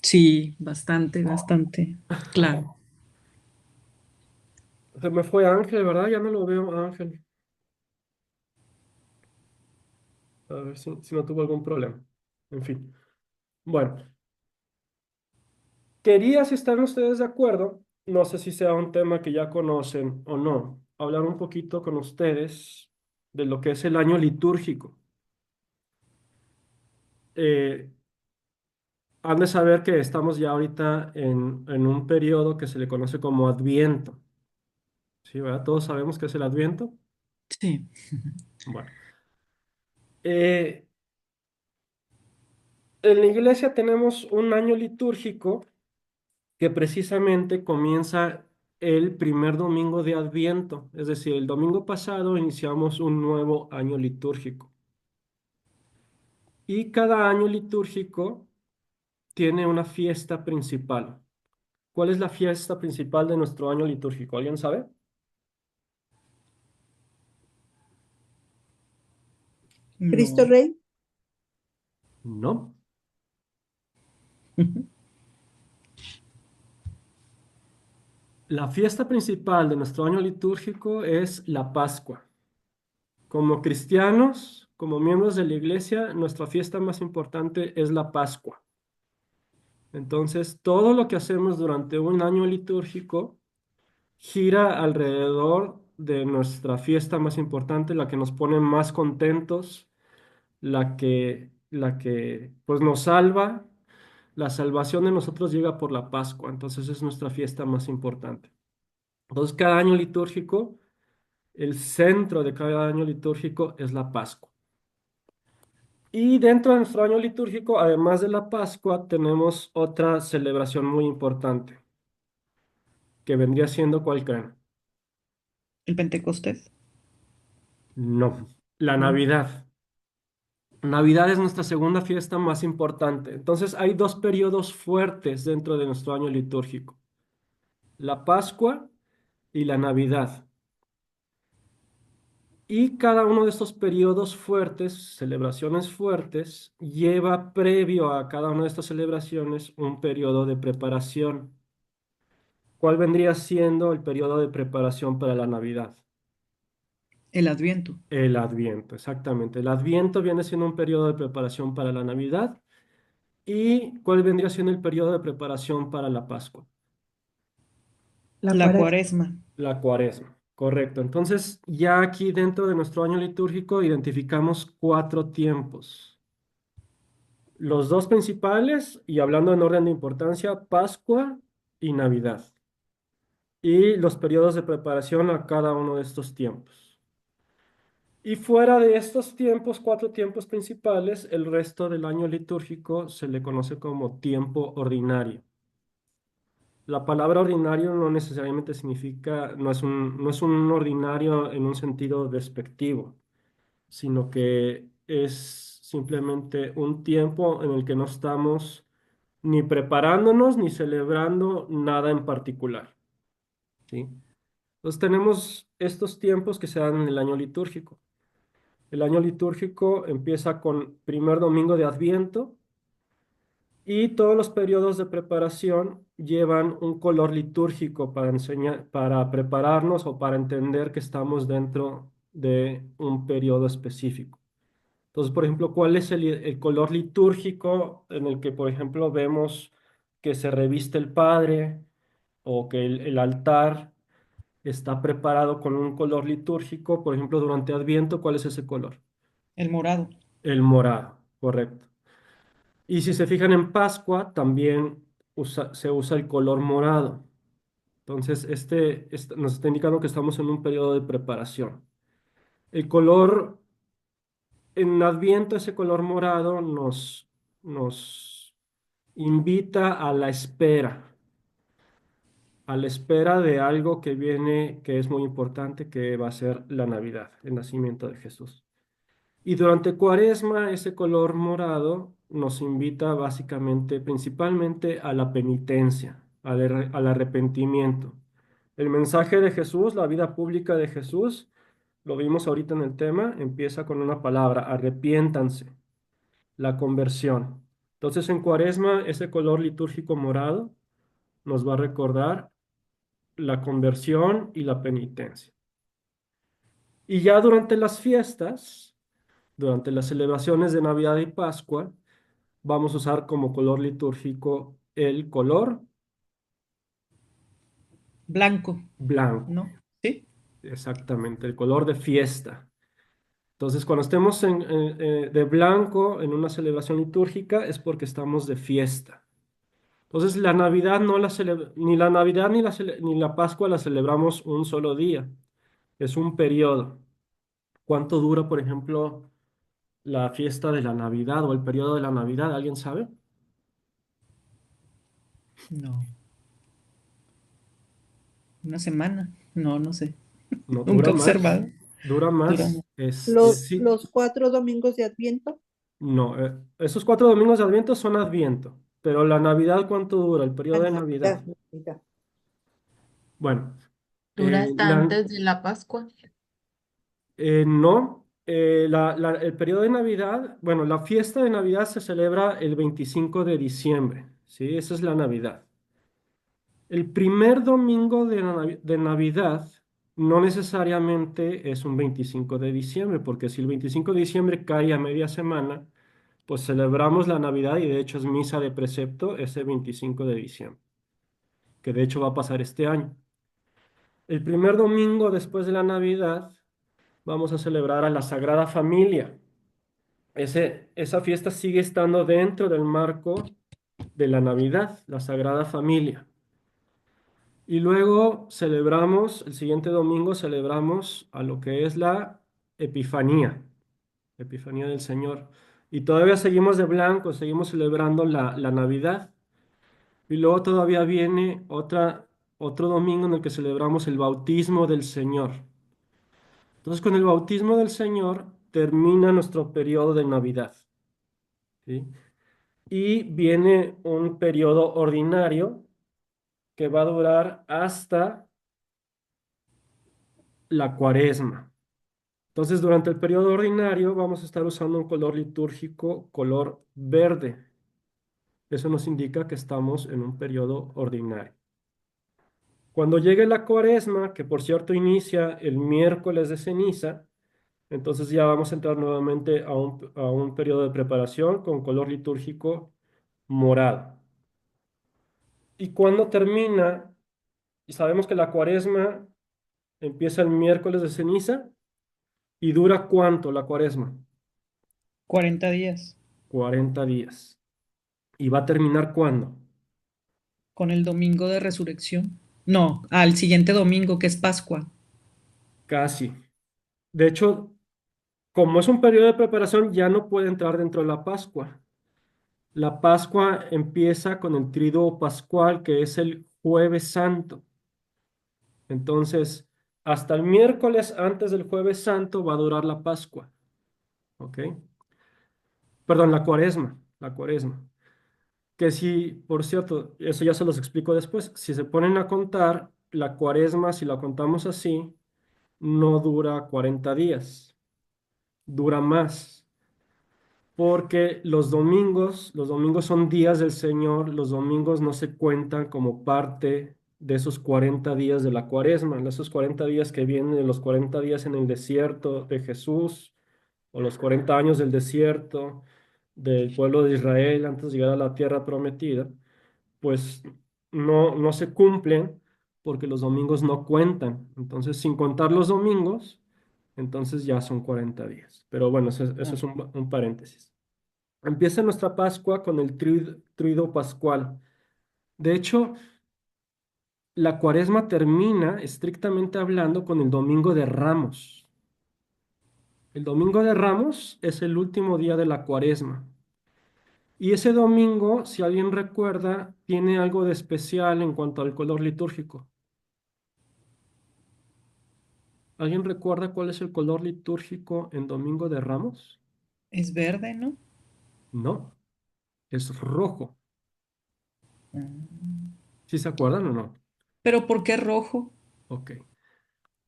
Sí, bastante, bastante. Claro. se me fue Ángel, ¿verdad? Ya no lo veo, Ángel. A ver si no tuvo algún problema. En fin. Bueno, quería, si están ustedes de acuerdo, no sé si sea un tema que ya conocen o no, hablar un poquito con ustedes de lo que es el año litúrgico. Eh, Han de saber que estamos ya ahorita en un periodo que se le conoce como Adviento. ¿Sí, verdad? Todos sabemos qué es el Adviento. Sí. Bueno, eh, en la iglesia tenemos un año litúrgico que precisamente comienza el primer domingo de Adviento, es decir, el domingo pasado iniciamos un nuevo año litúrgico. Y cada año litúrgico tiene una fiesta principal. ¿Cuál es la fiesta principal de nuestro año litúrgico? ¿Alguien sabe? Cristo No. Rey, No. La fiesta principal de nuestro año litúrgico es la Pascua. Como cristianos, como miembros de la iglesia, nuestra fiesta más importante es la Pascua. Entonces, todo lo que hacemos durante un año litúrgico gira alrededor de nuestra fiesta más importante, la que nos pone más contentos, la que pues nos salva. La salvación de nosotros llega por la Pascua, entonces es nuestra fiesta más importante. Entonces, cada año litúrgico, el centro de cada año litúrgico es la Pascua. Y dentro de nuestro año litúrgico, además de la Pascua, tenemos otra celebración muy importante, que vendría siendo ¿cuál creen? ¿El Pentecostés? No, la No. Navidad. Navidad es nuestra segunda fiesta más importante. Entonces, hay dos periodos fuertes dentro de nuestro año litúrgico, la Pascua y la Navidad. Y cada uno de estos periodos fuertes, celebraciones fuertes, lleva previo a cada una de estas celebraciones un periodo de preparación. ¿Cuál vendría siendo el periodo de preparación para la Navidad? El Adviento. El Adviento, exactamente. El Adviento viene siendo un periodo de preparación para la Navidad. ¿Y cuál vendría siendo el periodo de preparación para la Pascua? La La Cuaresma. Cuaresma. La Cuaresma. Correcto. Entonces, ya aquí dentro de nuestro año litúrgico identificamos cuatro tiempos. Los dos principales, y hablando en orden de importancia, Pascua y Navidad. Y los periodos de preparación a cada uno de estos tiempos. Y fuera de estos tiempos, cuatro tiempos principales, el resto del año litúrgico se le conoce como tiempo ordinario. La palabra ordinario no necesariamente significa, no es un ordinario en un sentido despectivo, sino que es simplemente un tiempo en el que no estamos ni preparándonos ni celebrando nada en particular, ¿sí? Entonces tenemos estos tiempos que se dan en el año litúrgico. El año litúrgico empieza con primer domingo de Adviento y todos los periodos de preparación llevan un color litúrgico para enseñar, para prepararnos o para entender que estamos dentro de un periodo específico. Entonces, por ejemplo, ¿cuál es el color litúrgico en el que, por ejemplo, vemos que se reviste el Padre o que el altar está preparado con un color litúrgico? Por ejemplo, durante Adviento, ¿cuál es ese color? El morado. El morado, correcto. Y si se fijan en Pascua, también se usa el color morado. Entonces, este nos está indicando que estamos en un periodo de preparación. El color, en Adviento, ese color morado nos invita a la espera de algo que viene, que es muy importante, que va a ser la Navidad, el nacimiento de Jesús. Y durante Cuaresma, ese color morado nos invita básicamente, principalmente a la penitencia, al arrepentimiento. El mensaje de Jesús, la vida pública de Jesús, lo vimos ahorita en el tema, empieza con una palabra: arrepiéntanse, la conversión. Entonces, en Cuaresma, ese color litúrgico morado nos va a recordar la conversión y la penitencia. Y ya durante las fiestas, durante las celebraciones de Navidad y Pascua, vamos a usar como color litúrgico el color Blanco. blanco, ¿No? ¿Sí? exactamente, el color de fiesta. Entonces, cuando estemos de blanco en una celebración litúrgica es porque estamos de fiesta. Entonces, la Navidad no la ni la Navidad ni la Pascua la celebramos un solo día, es un periodo. ¿Cuánto dura, por ejemplo, la fiesta de la Navidad o el periodo de la Navidad? ¿Alguien sabe? No. ¿Una semana? No, no sé. No, Nunca dura he más. observado. Dura Dura más. más. Sí, Los 4 domingos de Adviento, no. Esos 4 domingos de Adviento son Adviento. Pero la Navidad, ¿cuánto dura? El la periodo de Navidad, Navidad. Navidad. Bueno, Dura hasta antes de la Pascua. no. El periodo de Navidad, bueno, la fiesta de Navidad se celebra el 25 de diciembre. ¿Sí? Esa es la Navidad. El primer domingo de Navidad no necesariamente es un 25 de diciembre, porque si el 25 de diciembre cae a media semana, pues celebramos la Navidad y de hecho es misa de precepto ese 25 de diciembre, que de hecho va a pasar este año. El primer domingo después de la Navidad vamos a celebrar a la Sagrada Familia. Esa fiesta sigue estando dentro del marco de la Navidad, la Sagrada Familia. Y luego celebramos, el siguiente domingo celebramos a lo que es la Epifanía, Epifanía del Señor. Y todavía seguimos de blanco, seguimos celebrando la Navidad. Y luego todavía viene otro domingo en el que celebramos el bautismo del Señor. Entonces, con el bautismo del Señor termina nuestro periodo de Navidad, ¿sí? Y viene un periodo ordinario que va a durar hasta la Cuaresma. Entonces, durante el periodo ordinario vamos a estar usando un color litúrgico, color verde. Eso nos indica que estamos en un periodo ordinario. Cuando llegue la Cuaresma, que por cierto inicia el miércoles de ceniza, entonces ya vamos a entrar nuevamente a un periodo de preparación con color litúrgico morado. Y cuando termina, y sabemos que la Cuaresma empieza el miércoles de ceniza y dura ¿cuánto la Cuaresma? 40 días, 40 días. ¿Y va a terminar cuándo? con el domingo de resurrección. No, al siguiente domingo, que es Pascua. Casi. De hecho, como es un periodo de preparación, ya no puede entrar dentro de la Pascua. La Pascua empieza con el Triduo Pascual, que es el Jueves Santo. Entonces, hasta el miércoles antes del Jueves Santo va a durar la Pascua. ¿Ok? Perdón, la Cuaresma. Que si, por cierto, eso ya se los explico después, si se ponen a contar, la Cuaresma, si la contamos así, no dura 40 días, dura más. Porque los domingos son días del Señor, los domingos no se cuentan como parte de esos 40 días de la Cuaresma, esos 40 días que vienen de los 40 días en el desierto de Jesús, o los 40 años del desierto del pueblo de Israel antes de llegar a la tierra prometida, pues no se cumplen porque los domingos no cuentan. Entonces, sin contar los domingos, entonces ya son 40 días. Pero bueno, eso Ah, es un paréntesis. Empieza nuestra Pascua con el Trido Pascual. De hecho, la Cuaresma termina, estrictamente hablando, con el Domingo de Ramos. El Domingo de Ramos es el último día de la Cuaresma. Y ese domingo, si alguien recuerda, tiene algo de especial en cuanto al color litúrgico. ¿Alguien recuerda cuál es el color litúrgico en Domingo de Ramos? es verde, ¿no? No, es rojo. Ah. ¿Sí se acuerdan o no? ¿Pero por qué rojo? Ok.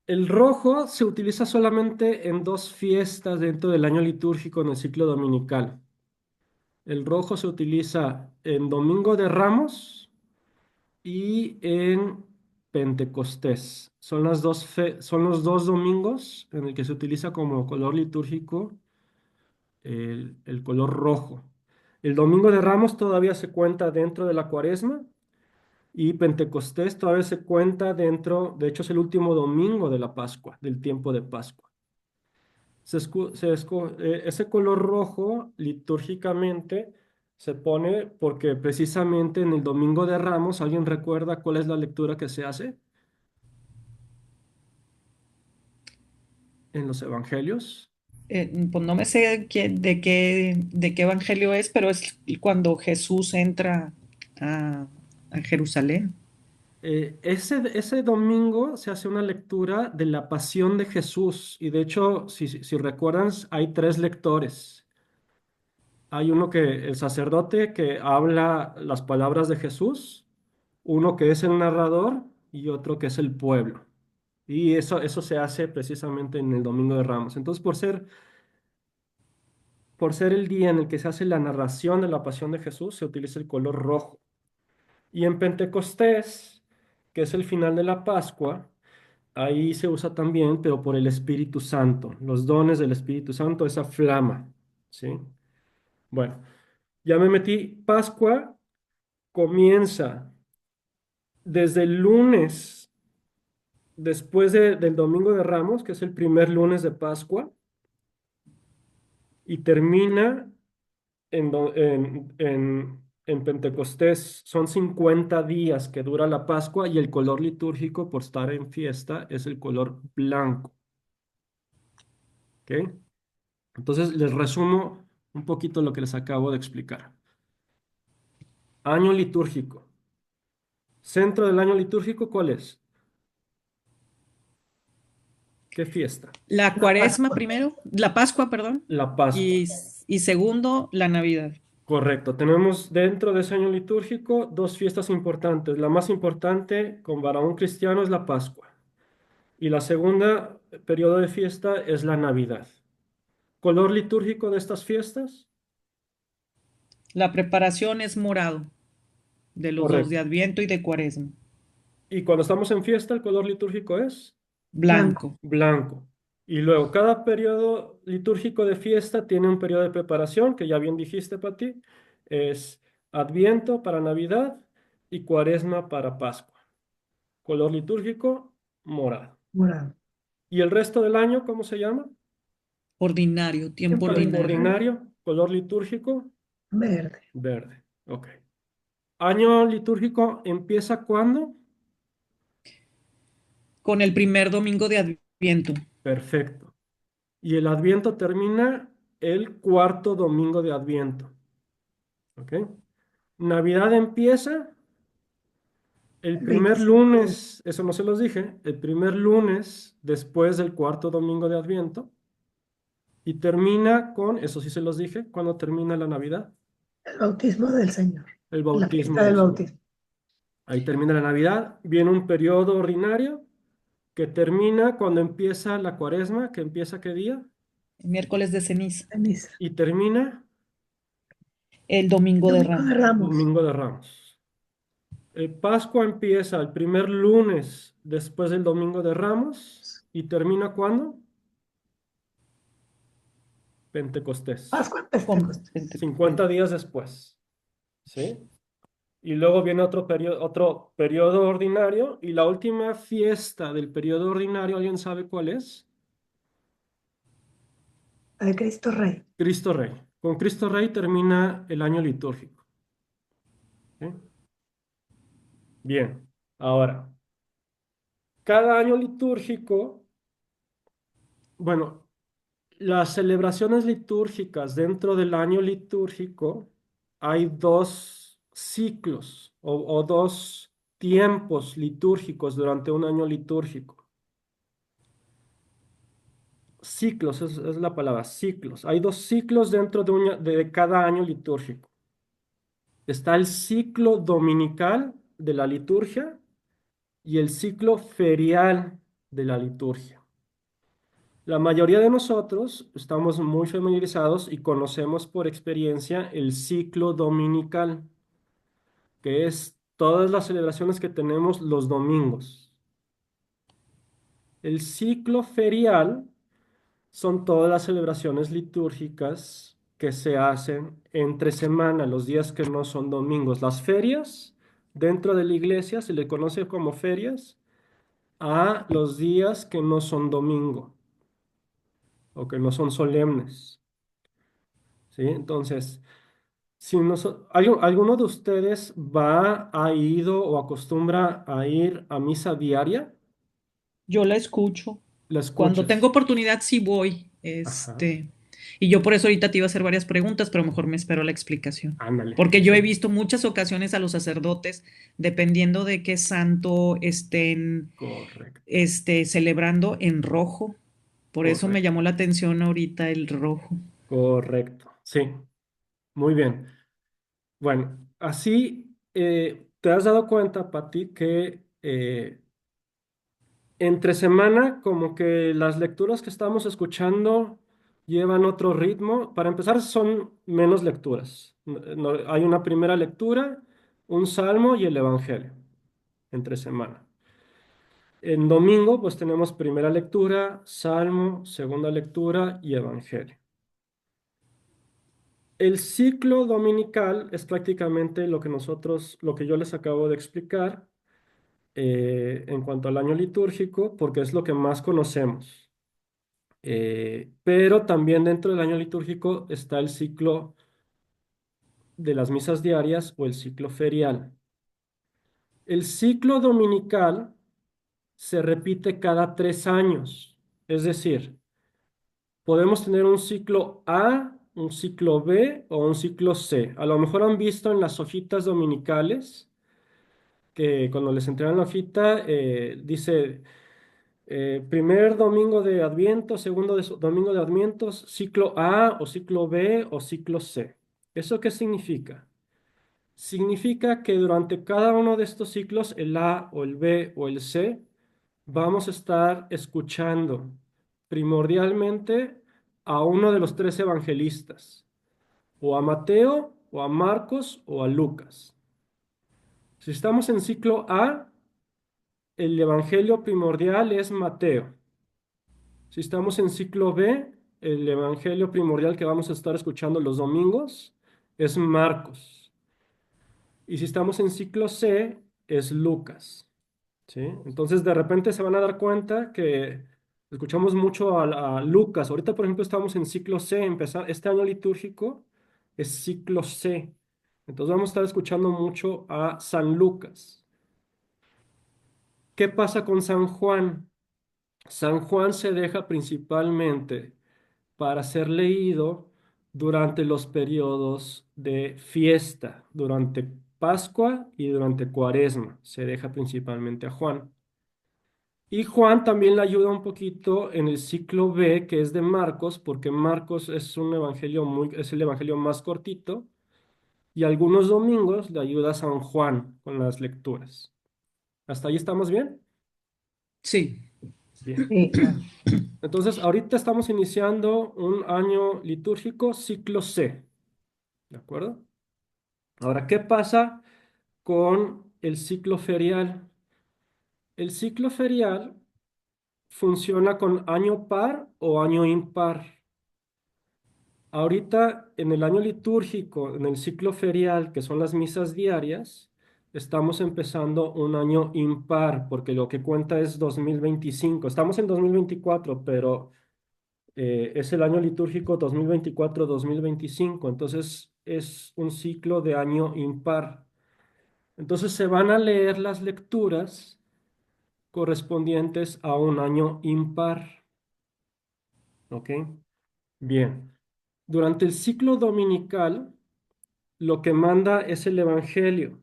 El rojo se utiliza solamente en dos fiestas dentro del año litúrgico en el ciclo dominical. El rojo se utiliza en Domingo de Ramos y en Pentecostés. Son los dos domingos en el que se utiliza como color litúrgico el color rojo. El Domingo de Ramos todavía se cuenta dentro de la Cuaresma y Pentecostés todavía se cuenta dentro, de hecho es el último domingo de la Pascua, del tiempo de Pascua. Ese color rojo litúrgicamente se pone porque precisamente en el Domingo de Ramos, ¿alguien recuerda cuál es la lectura que se hace en los evangelios? Pues no me sé de qué evangelio es, pero es cuando Jesús entra a, a Jerusalén. Ese domingo se hace una lectura de la pasión de Jesús y de hecho, si recuerdan, hay tres lectores. Hay uno el sacerdote que habla las palabras de Jesús, uno que es el narrador y otro que es el pueblo. Y eso se hace precisamente en el Domingo de Ramos. Entonces, por ser el día en el que se hace la narración de la pasión de Jesús, se utiliza el color rojo. Y en Pentecostés, que es el final de la Pascua, ahí se usa también, pero por el Espíritu Santo, los dones del Espíritu Santo, esa flama, ¿sí? Bueno, ya me metí. Pascua comienza desde el lunes después del Domingo de Ramos, que es el primer lunes de Pascua, y termina en Pentecostés. Son 50 días que dura la Pascua y el color litúrgico, por estar en fiesta, es el color blanco. ¿Ok? Entonces, les resumo un poquito lo que les acabo de explicar. Año litúrgico. Centro del año litúrgico, ¿cuál es? ¿Qué fiesta? La La cuaresma Pascua. primero, la Pascua, perdón, La Pascua. y, y segundo, la Navidad. Correcto. Tenemos dentro de ese año litúrgico dos fiestas importantes. La más importante para un cristiano es la Pascua. Y la segunda periodo de fiesta es la Navidad. ¿Color litúrgico de estas fiestas? La preparación es morado, de los dos, de Correcto. Adviento y de Cuaresma. Y cuando estamos en fiesta, el color litúrgico es Blanco. Blanco. blanco. Y luego, cada periodo litúrgico de fiesta tiene un periodo de preparación, que ya bien dijiste, Pati, es Adviento para Navidad y Cuaresma para Pascua. Color litúrgico, morado. Morado. ¿Y el resto del año, cómo se llama? Ordinario, tiempo Tiempo ordinario. Ordinario, color litúrgico, Verde. verde. Ok. ¿Año litúrgico empieza cuándo? Con el primer domingo de Adviento. Perfecto. Y el Adviento termina el cuarto domingo de Adviento. ¿Ok? Navidad empieza el El primer 25 lunes, eso no se los dije, el primer lunes después del cuarto domingo de Adviento. Y termina con, eso sí se los dije, ¿cuándo termina la Navidad? el bautismo del Señor. El La bautismo fiesta del del Señor. bautismo. Ahí termina la Navidad. Viene un periodo ordinario que termina cuando empieza la Cuaresma, que empieza ¿qué día? Miércoles de ceniza. Ceniza. Y termina El domingo de Domingo de Ramos. Ramos. Domingo de Ramos. Pascua empieza el primer lunes después del Domingo de Ramos y termina ¿cuándo? Pentecostés. Pascua en Con Pentecostés. 50 días después. ¿Sí? Y luego viene otro periodo ordinario y la última fiesta del periodo ordinario, ¿alguien sabe cuál es? La de Cristo Rey. Cristo Rey. Con Cristo Rey termina el año litúrgico. ¿Sí? Bien, ahora, cada año litúrgico, bueno, las celebraciones litúrgicas dentro del año litúrgico hay dos ciclos o dos tiempos litúrgicos durante un año litúrgico. Ciclos es la palabra, ciclos. Hay dos ciclos dentro de cada año litúrgico. Está el ciclo dominical de la liturgia y el ciclo ferial de la liturgia. La mayoría de nosotros estamos muy familiarizados y conocemos por experiencia el ciclo dominical, que es todas las celebraciones que tenemos los domingos. El ciclo ferial son todas las celebraciones litúrgicas que se hacen entre semana, los días que no son domingos. Las ferias dentro de la iglesia se le conoce como ferias a los días que no son domingo o que no son solemnes. ¿Sí? Entonces, si ¿alguno de ustedes ha ido o acostumbra a ir a misa diaria? Yo la escucho. ¿La Cuando escuchas? tengo oportunidad, sí voy. Ajá, Y yo por eso ahorita te iba a hacer varias preguntas, pero mejor me espero la explicación. ándale. Porque yo Sí, he visto muchas ocasiones a los sacerdotes, dependiendo de qué santo estén correcto, celebrando en rojo. Por eso me correcto, llamó la atención ahorita el rojo. correcto. Sí, muy bien. Bueno, así te has dado cuenta, Pati, que entre semana como que las lecturas que estamos escuchando llevan otro ritmo. Para empezar, son menos lecturas. Hay una primera lectura, un salmo y el evangelio entre semana. En domingo, pues tenemos primera lectura, salmo, segunda lectura y evangelio. El ciclo dominical es prácticamente lo que yo les acabo de explicar. en cuanto al año litúrgico, porque es lo que más conocemos. Pero también dentro del año litúrgico está el ciclo de las misas diarias o el ciclo ferial. El ciclo dominical se repite cada 3 años, es decir, podemos tener un ciclo A, un ciclo B o un ciclo C. A lo mejor han visto en las hojitas dominicales que cuando les entregan la hojita dice primer domingo de Adviento, segundo domingo de Adviento, ciclo A o ciclo B o ciclo C. ¿Eso qué significa? Significa que durante cada uno de estos ciclos, el A o el B o el C, vamos a estar escuchando primordialmente a uno de los tres evangelistas, o a Mateo, o a Marcos, o a Lucas. Si estamos en ciclo A, el evangelio primordial es Mateo. Si estamos en ciclo B, el evangelio primordial que vamos a estar escuchando los domingos es Marcos. Y si estamos en ciclo C, es Lucas. ¿Sí? Entonces, de repente se van a dar cuenta que escuchamos mucho a Lucas. Ahorita, por ejemplo, estamos en ciclo C. Este año litúrgico es ciclo C. Entonces, vamos a estar escuchando mucho a San Lucas. ¿Qué pasa con San Juan? San Juan se deja principalmente para ser leído durante los periodos de fiesta, durante Pascua y durante Cuaresma. Se deja principalmente a Juan. Y Juan también le ayuda un poquito en el ciclo B, que es de Marcos, porque Marcos es el evangelio más cortito, y algunos domingos le ayuda a San Juan con las lecturas. ¿Hasta ahí estamos bien? Sí. Bien. Sí, claro. Entonces, ahorita estamos iniciando un año litúrgico, ciclo C, ¿de acuerdo? Ahora, ¿qué pasa con el ciclo ferial? El ciclo ferial funciona con año par o año impar. Ahorita en el año litúrgico, en el ciclo ferial, que son las misas diarias, estamos empezando un año impar, porque lo que cuenta es 2025. Estamos en 2024, pero es el año litúrgico 2024-2025, entonces es un ciclo de año impar. Entonces se van a leer las lecturas correspondientes a un año impar. ¿Ok? Bien. Durante el ciclo dominical, lo que manda es el Evangelio.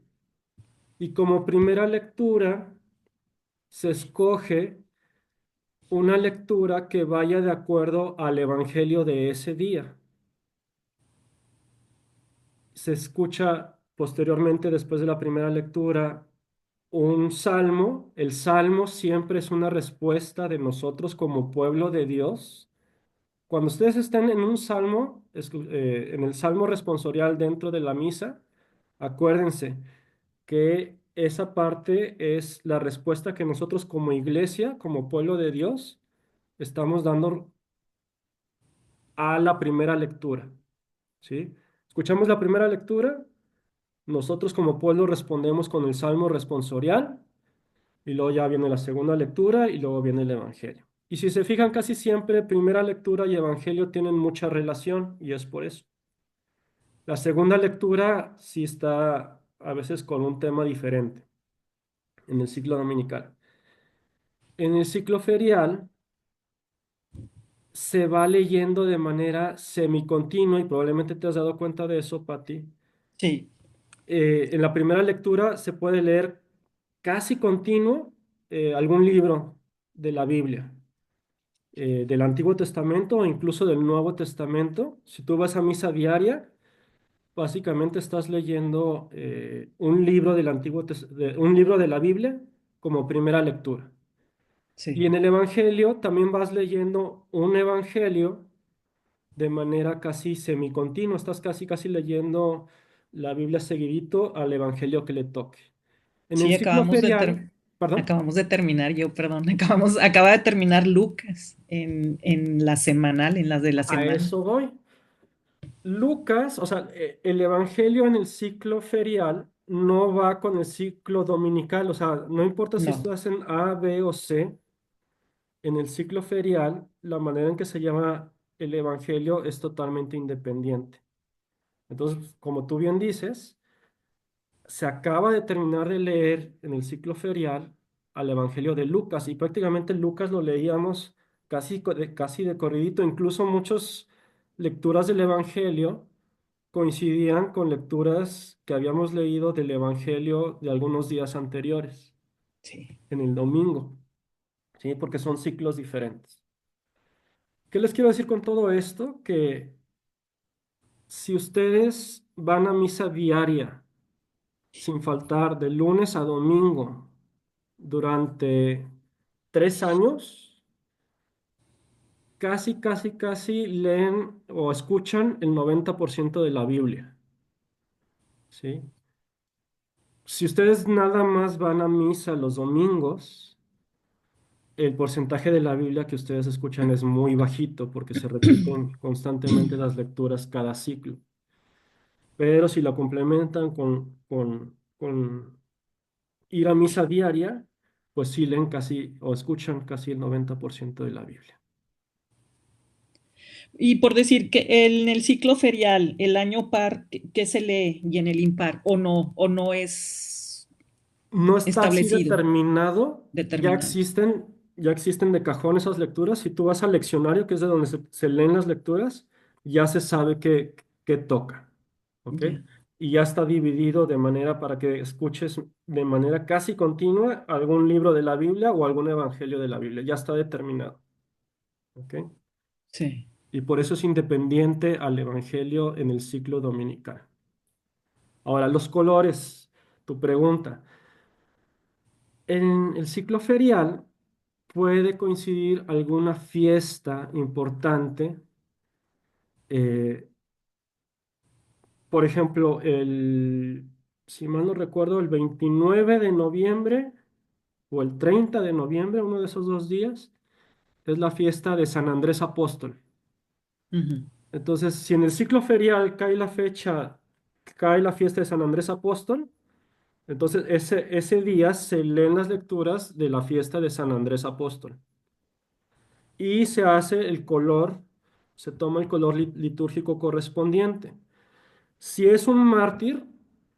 Y como primera lectura, se escoge una lectura que vaya de acuerdo al Evangelio de ese día. Se escucha posteriormente, después de la primera lectura, un salmo. El salmo siempre es una respuesta de nosotros como pueblo de Dios. Cuando ustedes estén en un salmo, en el salmo responsorial dentro de la misa, acuérdense que esa parte es la respuesta que nosotros como iglesia, como pueblo de Dios, estamos dando a la primera lectura, ¿sí? Escuchamos la primera lectura, nosotros como pueblo respondemos con el salmo responsorial y luego ya viene la segunda lectura y luego viene el evangelio. Y si se fijan, casi siempre primera lectura y evangelio tienen mucha relación y es por eso. La segunda lectura sí está a veces con un tema diferente en el ciclo dominical. En el ciclo ferial se va leyendo de manera semicontinua y probablemente te has dado cuenta de eso, Patti. Sí. En la primera lectura se puede leer casi continuo algún libro de la Biblia, del Antiguo Testamento o incluso del Nuevo Testamento. Si tú vas a misa diaria, básicamente estás leyendo un libro un libro de la Biblia como primera lectura. Y Sí. en el Evangelio también vas leyendo un Evangelio de manera casi semicontinua. Estás casi leyendo la Biblia seguidito al Evangelio que le toque. En el Sí, ciclo ferial, perdón, acabamos de terminar, perdón, acaba de terminar Lucas en la semanal, en las de la a semana. eso voy. Lucas, o sea, el Evangelio en el ciclo ferial no va con el ciclo dominical, o sea, no importa si No. estás en A, B o C, en el ciclo ferial, la manera en que se llama el evangelio es totalmente independiente. Entonces, como tú bien dices, se acaba de terminar de leer en el ciclo ferial al Evangelio de Lucas y prácticamente Lucas lo leíamos casi de corridito, incluso muchas lecturas del Evangelio coincidían con lecturas que habíamos leído del Evangelio de algunos días anteriores, Sí. en el domingo, ¿sí? Porque son ciclos diferentes. ¿Qué les quiero decir con todo esto? Que si ustedes van a misa diaria, sin faltar de lunes a domingo durante 3 años, casi leen o escuchan el 90% de la Biblia, ¿sí? Si ustedes nada más van a misa los domingos, el porcentaje de la Biblia que ustedes escuchan es muy bajito porque se repiten constantemente las lecturas cada ciclo. Pero si lo complementan con ir a misa diaria, pues sí leen casi o escuchan casi el 90% de la Biblia. Y por decir que en el ciclo ferial, el año par, ¿qué se lee? Y en el impar, o no es No está así establecido, determinado, determinado. ya existen de cajón esas lecturas. Si tú vas al leccionario, que es de donde se leen las lecturas, ya se sabe qué toca, ¿ok? Ya. Y ya está dividido de manera para que escuches de manera casi continua algún libro de la Biblia o algún evangelio de la Biblia. Ya está determinado, ¿ok? Sí. Y por eso es independiente al evangelio en el ciclo dominical. Ahora, los colores, tu pregunta. En el ciclo ferial puede coincidir alguna fiesta importante, eh, por ejemplo, si mal no recuerdo, el 29 de noviembre o el 30 de noviembre, uno de esos 2 días, es la fiesta de San Andrés Apóstol. Ujú. Entonces, si en el ciclo ferial cae la fiesta de San Andrés Apóstol, entonces ese día se leen las lecturas de la fiesta de San Andrés Apóstol. Y se hace el color, se toma el color litúrgico correspondiente. Si es un mártir,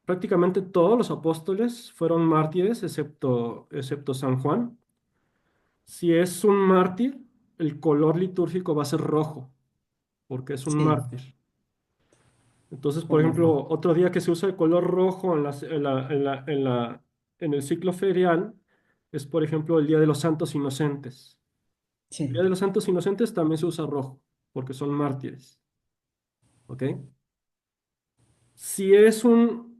prácticamente todos los apóstoles fueron mártires, excepto San Juan. Si es un mártir, el color litúrgico va a ser rojo, porque es un Sí, mártir. Entonces, por color rojo. ejemplo, otro día que se usa el color rojo en el ciclo ferial es, por ejemplo, el Día de los Santos Inocentes. El Día Sí, de los Santos Inocentes también se usa rojo, porque son mártires. ¿Ok? Si es un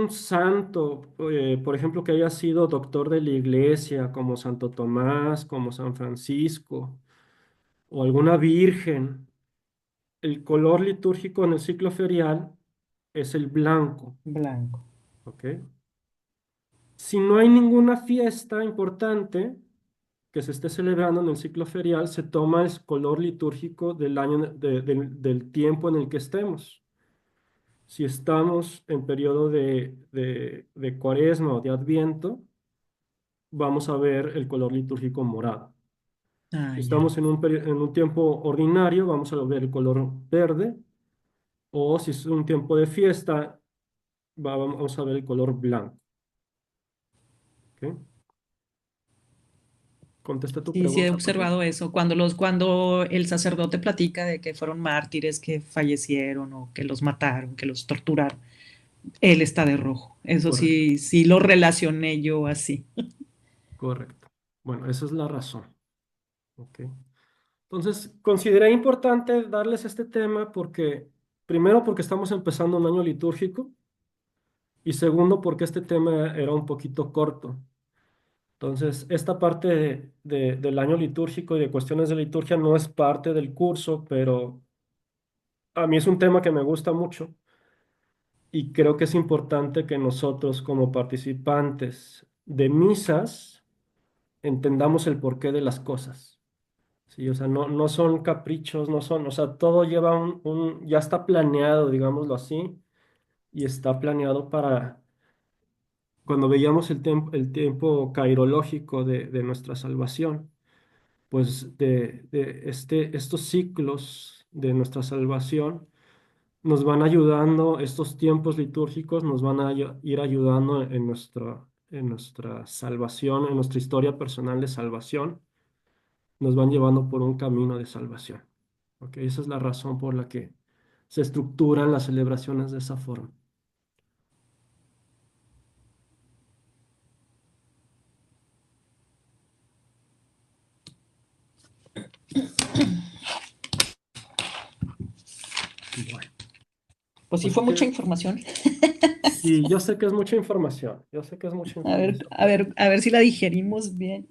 santo, por ejemplo, que haya sido doctor de la iglesia, como Santo Tomás, como San Francisco, o alguna virgen, el color litúrgico en el ciclo ferial es el blanco. blanco. ¿Ok? Si no hay ninguna fiesta importante que se esté celebrando en el ciclo ferial, se toma el color litúrgico del año, del tiempo en el que estemos. Si estamos en periodo de cuaresma o de adviento, vamos a ver el color litúrgico morado. Ah, Si ya. estamos en un tiempo ordinario, vamos a ver el color verde. O si es un tiempo de fiesta, vamos a ver el color blanco. ¿Ok? ¿Contesté tu Sí, sí he pregunta, Pati? observado eso. Cuando el sacerdote platica de que fueron mártires, que fallecieron o que los mataron, que los torturaron, él está de rojo. Eso Correcto, sí, sí lo relacioné yo así. correcto. Bueno, esa es la razón. ¿Ok? Entonces, consideré importante darles este tema primero, porque estamos empezando un año litúrgico. Y segundo, porque este tema era un poquito corto. Entonces, esta parte del año litúrgico y de cuestiones de liturgia no es parte del curso, pero a mí es un tema que me gusta mucho y creo que es importante que nosotros como participantes de misas entendamos el porqué de las cosas. Sí, o sea, no son caprichos, no son, o sea, todo lleva ya está planeado, digámoslo así, y está planeado cuando veíamos el tiempo cairológico de nuestra salvación, pues estos ciclos de nuestra salvación nos van ayudando, estos tiempos litúrgicos nos van a ir ayudando en nuestra salvación, en nuestra historia personal de salvación, nos van llevando por un camino de salvación. ¿Ok? Esa es la razón por la que se estructuran las celebraciones de esa forma. Bueno, Pues sí pues fue mucha que información. sí, yo sé que es mucha información, yo sé que es mucha información. A ver si la digerimos bien.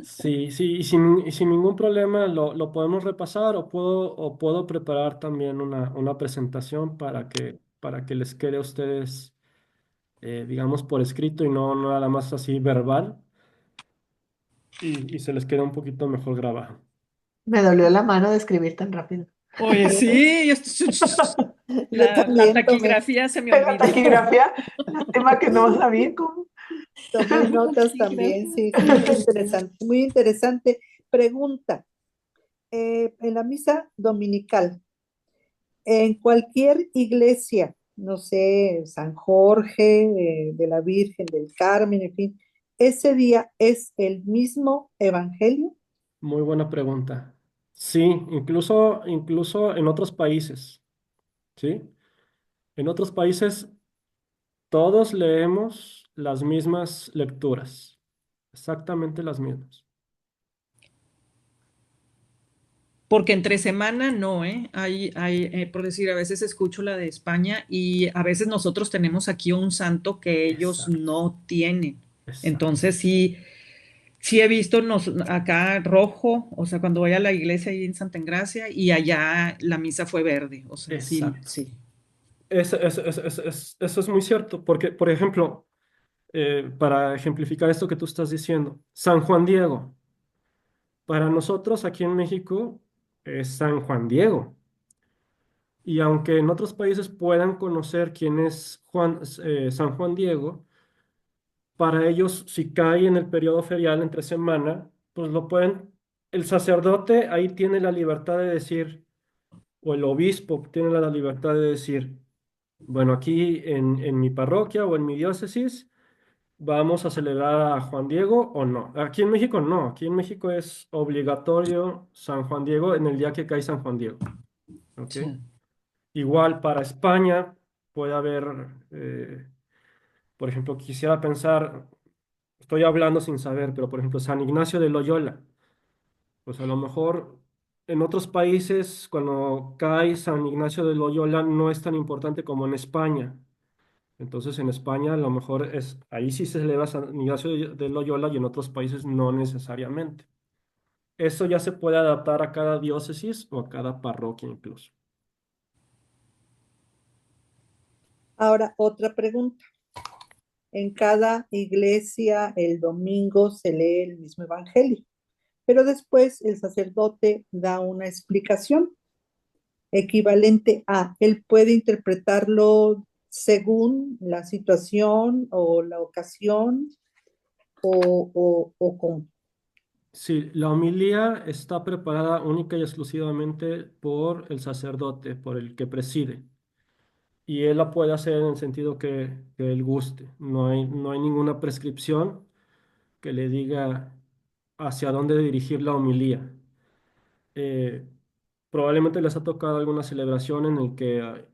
Sí, sí, y sin ningún problema lo podemos repasar o puedo preparar también una presentación para que les quede a ustedes, digamos, por escrito y no nada más así verbal y se les quede un poquito mejor grabado. Me dolió la mano de escribir tan rápido. Oye, sí, Yo la también taquigrafía se me La olvidó. taquigrafía, lástima que no sabía cómo. tomé La notas también, taquigrafía. sí, sí, muy interesante, muy interesante. Pregunta, en la misa dominical, en cualquier iglesia, no sé, San Jorge, de la Virgen, del Carmen, en fin, ese día es el mismo evangelio. Muy buena pregunta. Sí, incluso en otros países, ¿sí? En otros países todos leemos las mismas lecturas, exactamente las mismas. Porque entre semana no, ¿eh? Por decir, a veces escucho la de España y a veces nosotros tenemos aquí un santo que ellos Exacto, no tienen. exacto. Entonces sí, sí he visto acá rojo, o sea, cuando voy a la iglesia ahí en Santa Engracia y allá la misa fue verde, o sea, sí, Exacto. sí. Eso es muy cierto, porque, por ejemplo, para ejemplificar esto que tú estás diciendo, San Juan Diego, para nosotros aquí en México es San Juan Diego. Y aunque en otros países puedan conocer quién es San Juan Diego, para ellos, si cae en el periodo ferial entre semana, pues lo pueden, el sacerdote ahí tiene la libertad de decir, o el obispo tiene la libertad de decir, bueno, aquí en mi parroquia o en mi diócesis vamos a celebrar a Juan Diego o no. Aquí en México no, aquí en México es obligatorio San Juan Diego en el día que cae San Juan Diego. ¿Ok? Sí. Igual para España puede haber, por ejemplo, quisiera pensar, estoy hablando sin saber, pero por ejemplo San Ignacio de Loyola, pues a lo mejor en otros países cuando cae San Ignacio de Loyola no es tan importante como en España. Entonces en España a lo mejor ahí sí se celebra San Ignacio de Loyola y en otros países no necesariamente. Eso ya se puede adaptar a cada diócesis o a cada parroquia incluso. Ahora, otra pregunta. En cada iglesia el domingo se lee el mismo evangelio, pero después el sacerdote da una explicación equivalente a, él puede interpretarlo según la situación o la ocasión o con... Sí, la homilía está preparada única y exclusivamente por el sacerdote, por el que preside. Y él la puede hacer en el sentido que él guste. No hay ninguna prescripción que le diga hacia dónde dirigir la homilía. Eh, Probablemente les ha tocado alguna celebración en el que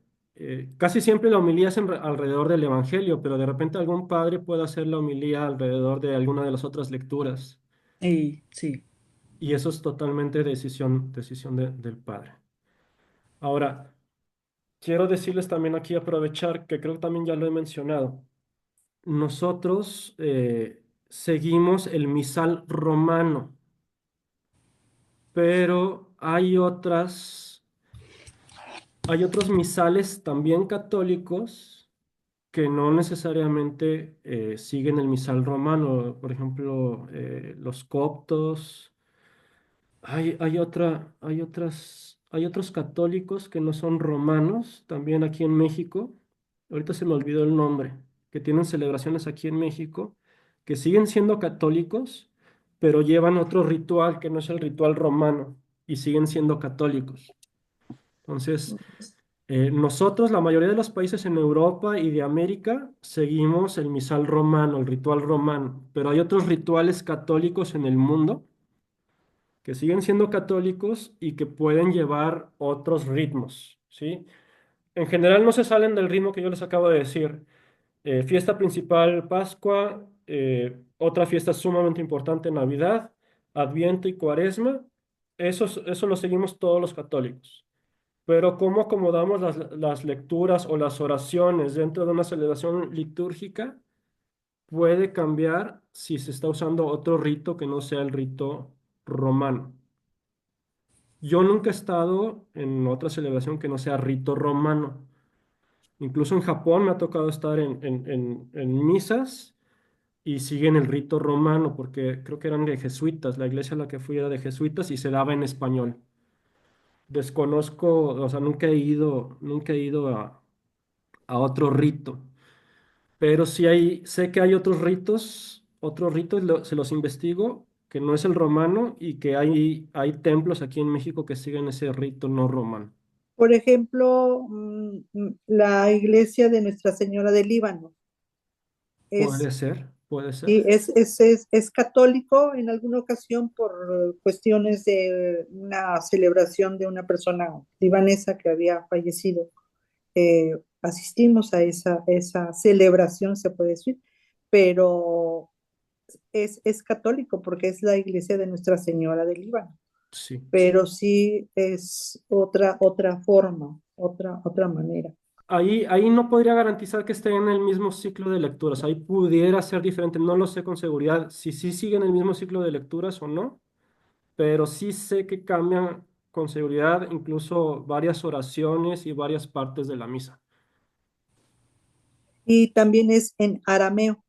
casi siempre la homilía es alrededor del Evangelio, pero de repente algún padre puede hacer la homilía alrededor de alguna de las otras lecturas. Sí. Y eso es totalmente decisión del padre. Ahora, quiero decirles también aquí, aprovechar, que creo que también ya lo he mencionado. Nosotros seguimos el misal romano, pero hay otros misales también católicos que no necesariamente siguen el misal romano. Por ejemplo, los coptos. Hay otros católicos que no son romanos, también aquí en México. Ahorita se me olvidó el nombre, que tienen celebraciones aquí en México, que siguen siendo católicos, pero llevan otro ritual que no es el ritual romano y siguen siendo católicos. Entonces, nosotros, la mayoría de los países en Europa y de América, seguimos el misal romano, el ritual romano, pero hay otros rituales católicos en el mundo que siguen siendo católicos y que pueden llevar otros ritmos, ¿sí? En general no se salen del ritmo que yo les acabo de decir. Fiesta principal, Pascua, otra fiesta sumamente importante, Navidad, Adviento y Cuaresma. Eso lo seguimos todos los católicos. Pero cómo acomodamos las lecturas o las oraciones dentro de una celebración litúrgica puede cambiar si se está usando otro rito que no sea el rito romano. Yo nunca he estado en otra celebración que no sea rito romano. Incluso en Japón me ha tocado estar en misas y siguen el rito romano, porque creo que eran de jesuitas. La iglesia a la que fui era de jesuitas y se daba en español. Desconozco, o sea, nunca he ido a otro rito, pero sí sé que hay otros ritos, se los investigo, que no es el romano y que hay templos aquí en México que siguen ese rito no romano. Por ejemplo, la iglesia de Nuestra Señora del Líbano es, Puede ser, puede ser. y es católico en alguna ocasión por cuestiones de una celebración de una persona libanesa que había fallecido. Asistimos a esa celebración, se puede decir, pero es católico porque es la iglesia de Nuestra Señora del Líbano, Sí. pero sí es otra forma, otra manera. Ahí no podría garantizar que esté en el mismo ciclo de lecturas. Ahí pudiera ser diferente. No lo sé con seguridad si sí siguen el mismo ciclo de lecturas o no, pero sí sé que cambian con seguridad incluso varias oraciones y varias partes de la misa. Y también es en arameo.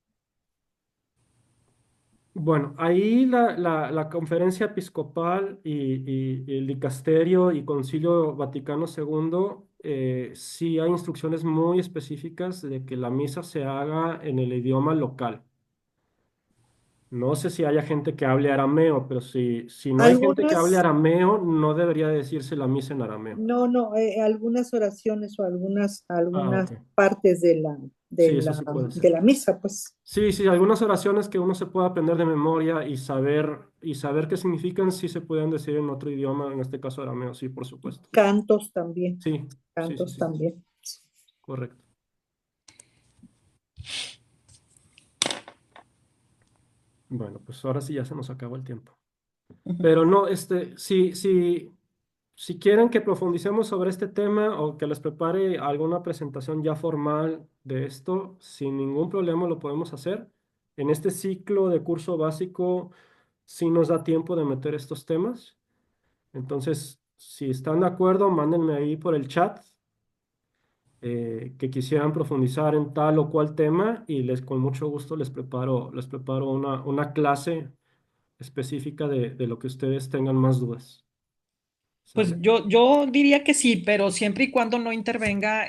Bueno, ahí la Conferencia Episcopal y el Dicasterio y Concilio Vaticano II, sí hay instrucciones muy específicas de que la misa se haga en el idioma local. No sé si haya gente que hable arameo, pero si no hay gente que hable Algunas, arameo, no debería decirse la misa en arameo. no, algunas oraciones o Ah, algunas ok. partes Sí, eso sí puede de ser. la misa, pues Sí, sí, algunas oraciones que uno se puede aprender de memoria y saber qué significan, sí se pueden decir en otro idioma, en este caso arameo, sí, por supuesto. cantos también, Sí, sí, sí, cantos sí, sí, también. correcto. Bueno, pues ahora sí ya se nos acabó el tiempo. Pero no, si quieren que profundicemos sobre este tema o que les prepare alguna presentación ya formal de esto, sin ningún problema lo podemos hacer. En este ciclo de curso básico sí nos da tiempo de meter estos temas. Entonces, si están de acuerdo, mándenme ahí por el chat que quisieran profundizar en tal o cual tema y con mucho gusto les preparo una clase específica de lo que ustedes tengan más dudas. Pues ¿Sale? yo diría que sí, pero siempre y cuando no intervenga,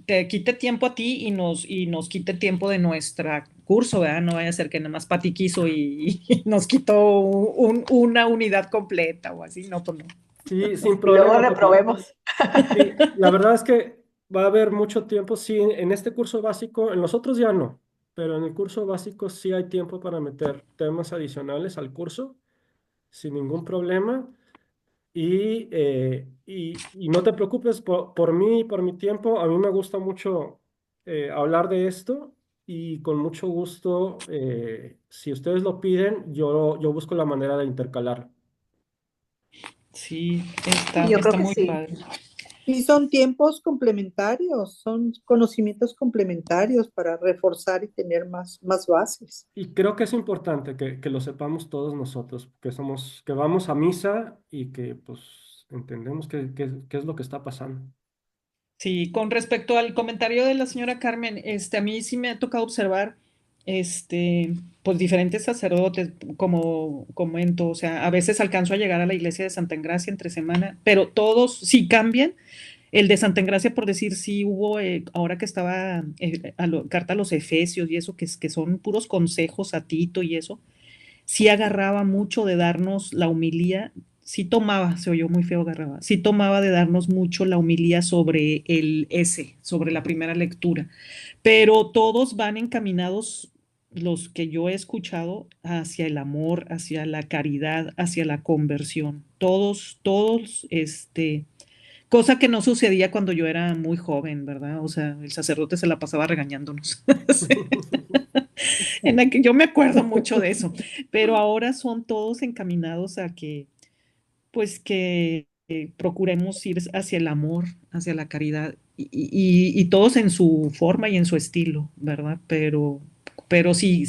te quite tiempo a ti y nos quite tiempo de nuestra curso, ¿verdad? No vaya a ser que nada más Pati quiso y nos quitó una unidad completa o así, no, pues no. Sí, sin Y luego problema, Pati. reprobemos. Sí, la verdad es que va a haber mucho tiempo, sí, en este curso básico, en los otros ya no, pero en el curso básico sí hay tiempo para meter temas adicionales al curso sin ningún problema. Y no te preocupes por mí y por mi tiempo. A mí me gusta mucho hablar de esto y con mucho gusto, si ustedes lo piden, yo busco la manera de intercalar. Sí, Y yo creo está que muy sí. padre. Y son tiempos complementarios, son conocimientos complementarios para reforzar y tener más bases. Y creo que es importante que lo sepamos todos nosotros, que vamos a misa y que pues entendemos qué es lo que está pasando. Sí, con respecto al comentario de la señora Carmen, a mí sí me ha tocado observar, pues diferentes sacerdotes, como comento, o sea, a veces alcanzo a llegar a la iglesia de Santa Engracia entre semana, pero todos sí cambian. El de Santa Engracia, por decir, sí hubo, ahora que estaba carta a los Efesios y eso, que son puros consejos a Tito y eso, sí agarraba mucho de darnos la humilía, sí tomaba, se oyó muy feo, agarraba, sí tomaba de darnos mucho la humilía sobre sobre la primera lectura, pero todos van encaminados, los que yo he escuchado, hacia el amor, hacia la caridad, hacia la conversión. Todos, cosa que no sucedía cuando yo era muy joven, ¿verdad? O sea, el sacerdote se la pasaba regañándonos. Sí. En la que yo me acuerdo mucho de eso, pero ahora son todos encaminados a que, pues que procuremos ir hacia el amor, hacia la caridad y todos en su forma y en su estilo, ¿verdad? Pero sí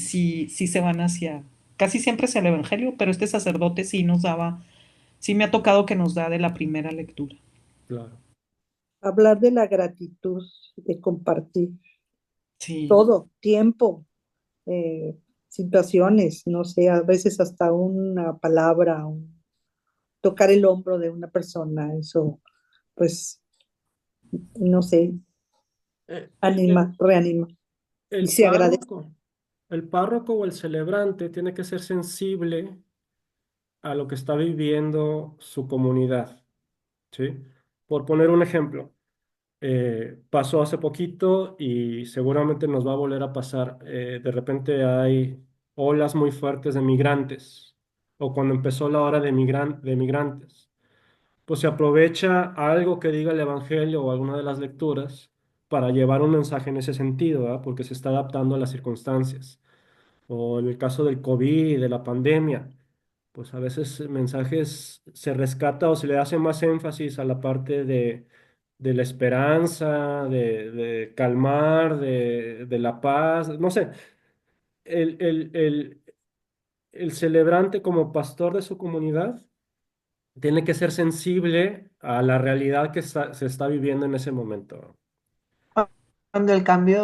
se van hacia, casi siempre hacia el Evangelio, pero este sacerdote sí nos daba, sí me ha tocado que nos da de la primera lectura. Claro. Hablar de la gratitud, de compartir Sí, todo, tiempo, eh, situaciones, no sé, a veces hasta una palabra, tocar el hombro de una persona, eso, pues, no sé, Eh, el, anima, reanima y el se agradece. párroco, el párroco o el celebrante tiene que ser sensible a lo que está viviendo su comunidad, ¿sí? Por poner un ejemplo, pasó hace poquito y seguramente nos va a volver a pasar. De repente hay olas muy fuertes de migrantes o cuando empezó la hora de migrantes. Pues se aprovecha algo que diga el Evangelio o alguna de las lecturas para llevar un mensaje en ese sentido, ¿verdad? Porque se está adaptando a las circunstancias. O en el caso del COVID, de la pandemia, pues a veces mensajes se rescata o se le hace más énfasis a la parte de la esperanza, de calmar, de la paz, no sé, el, el, el, el celebrante como pastor de su comunidad tiene que ser sensible a la realidad que se está viviendo en ese momento. Cuando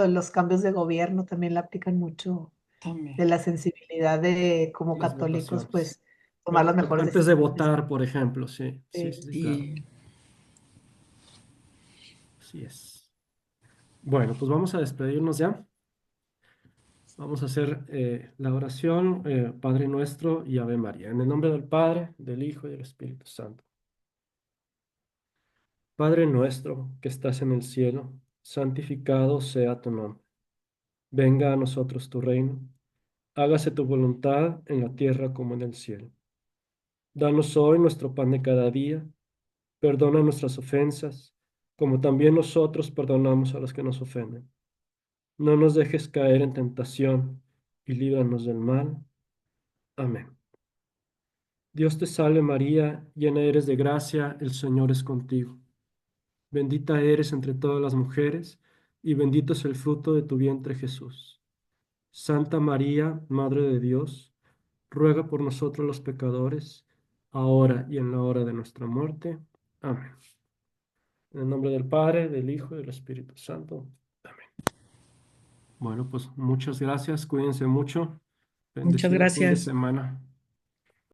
los cambios de gobierno también le aplican mucho también. de la sensibilidad de como Las católicos, votaciones. pues tomar las mejores Antes de decisiones. votar, por ejemplo, sí, sí, sí, Sí. sí, claro. Y Así es. Bueno, pues vamos a despedirnos ya. Vamos a hacer la oración, Padre Nuestro y Ave María. En el nombre del Padre, del Hijo y del Espíritu Santo. Padre nuestro que estás en el cielo, santificado sea tu nombre. Venga a nosotros tu reino. Hágase tu voluntad en la tierra como en el cielo. Danos hoy nuestro pan de cada día. Perdona nuestras ofensas, como también nosotros perdonamos a los que nos ofenden. No nos dejes caer en tentación y líbranos del mal. Amén. Dios te salve María, llena eres de gracia, el Señor es contigo. Bendita eres entre todas las mujeres, y bendito es el fruto de tu vientre Jesús. Santa María, Madre de Dios, ruega por nosotros los pecadores, ahora y en la hora de nuestra muerte. Amén. En el nombre del Padre, del Hijo y del Espíritu Santo. Amén. Bueno, pues muchas gracias, cuídense mucho. muchas Bendecido fin de gracias. semana.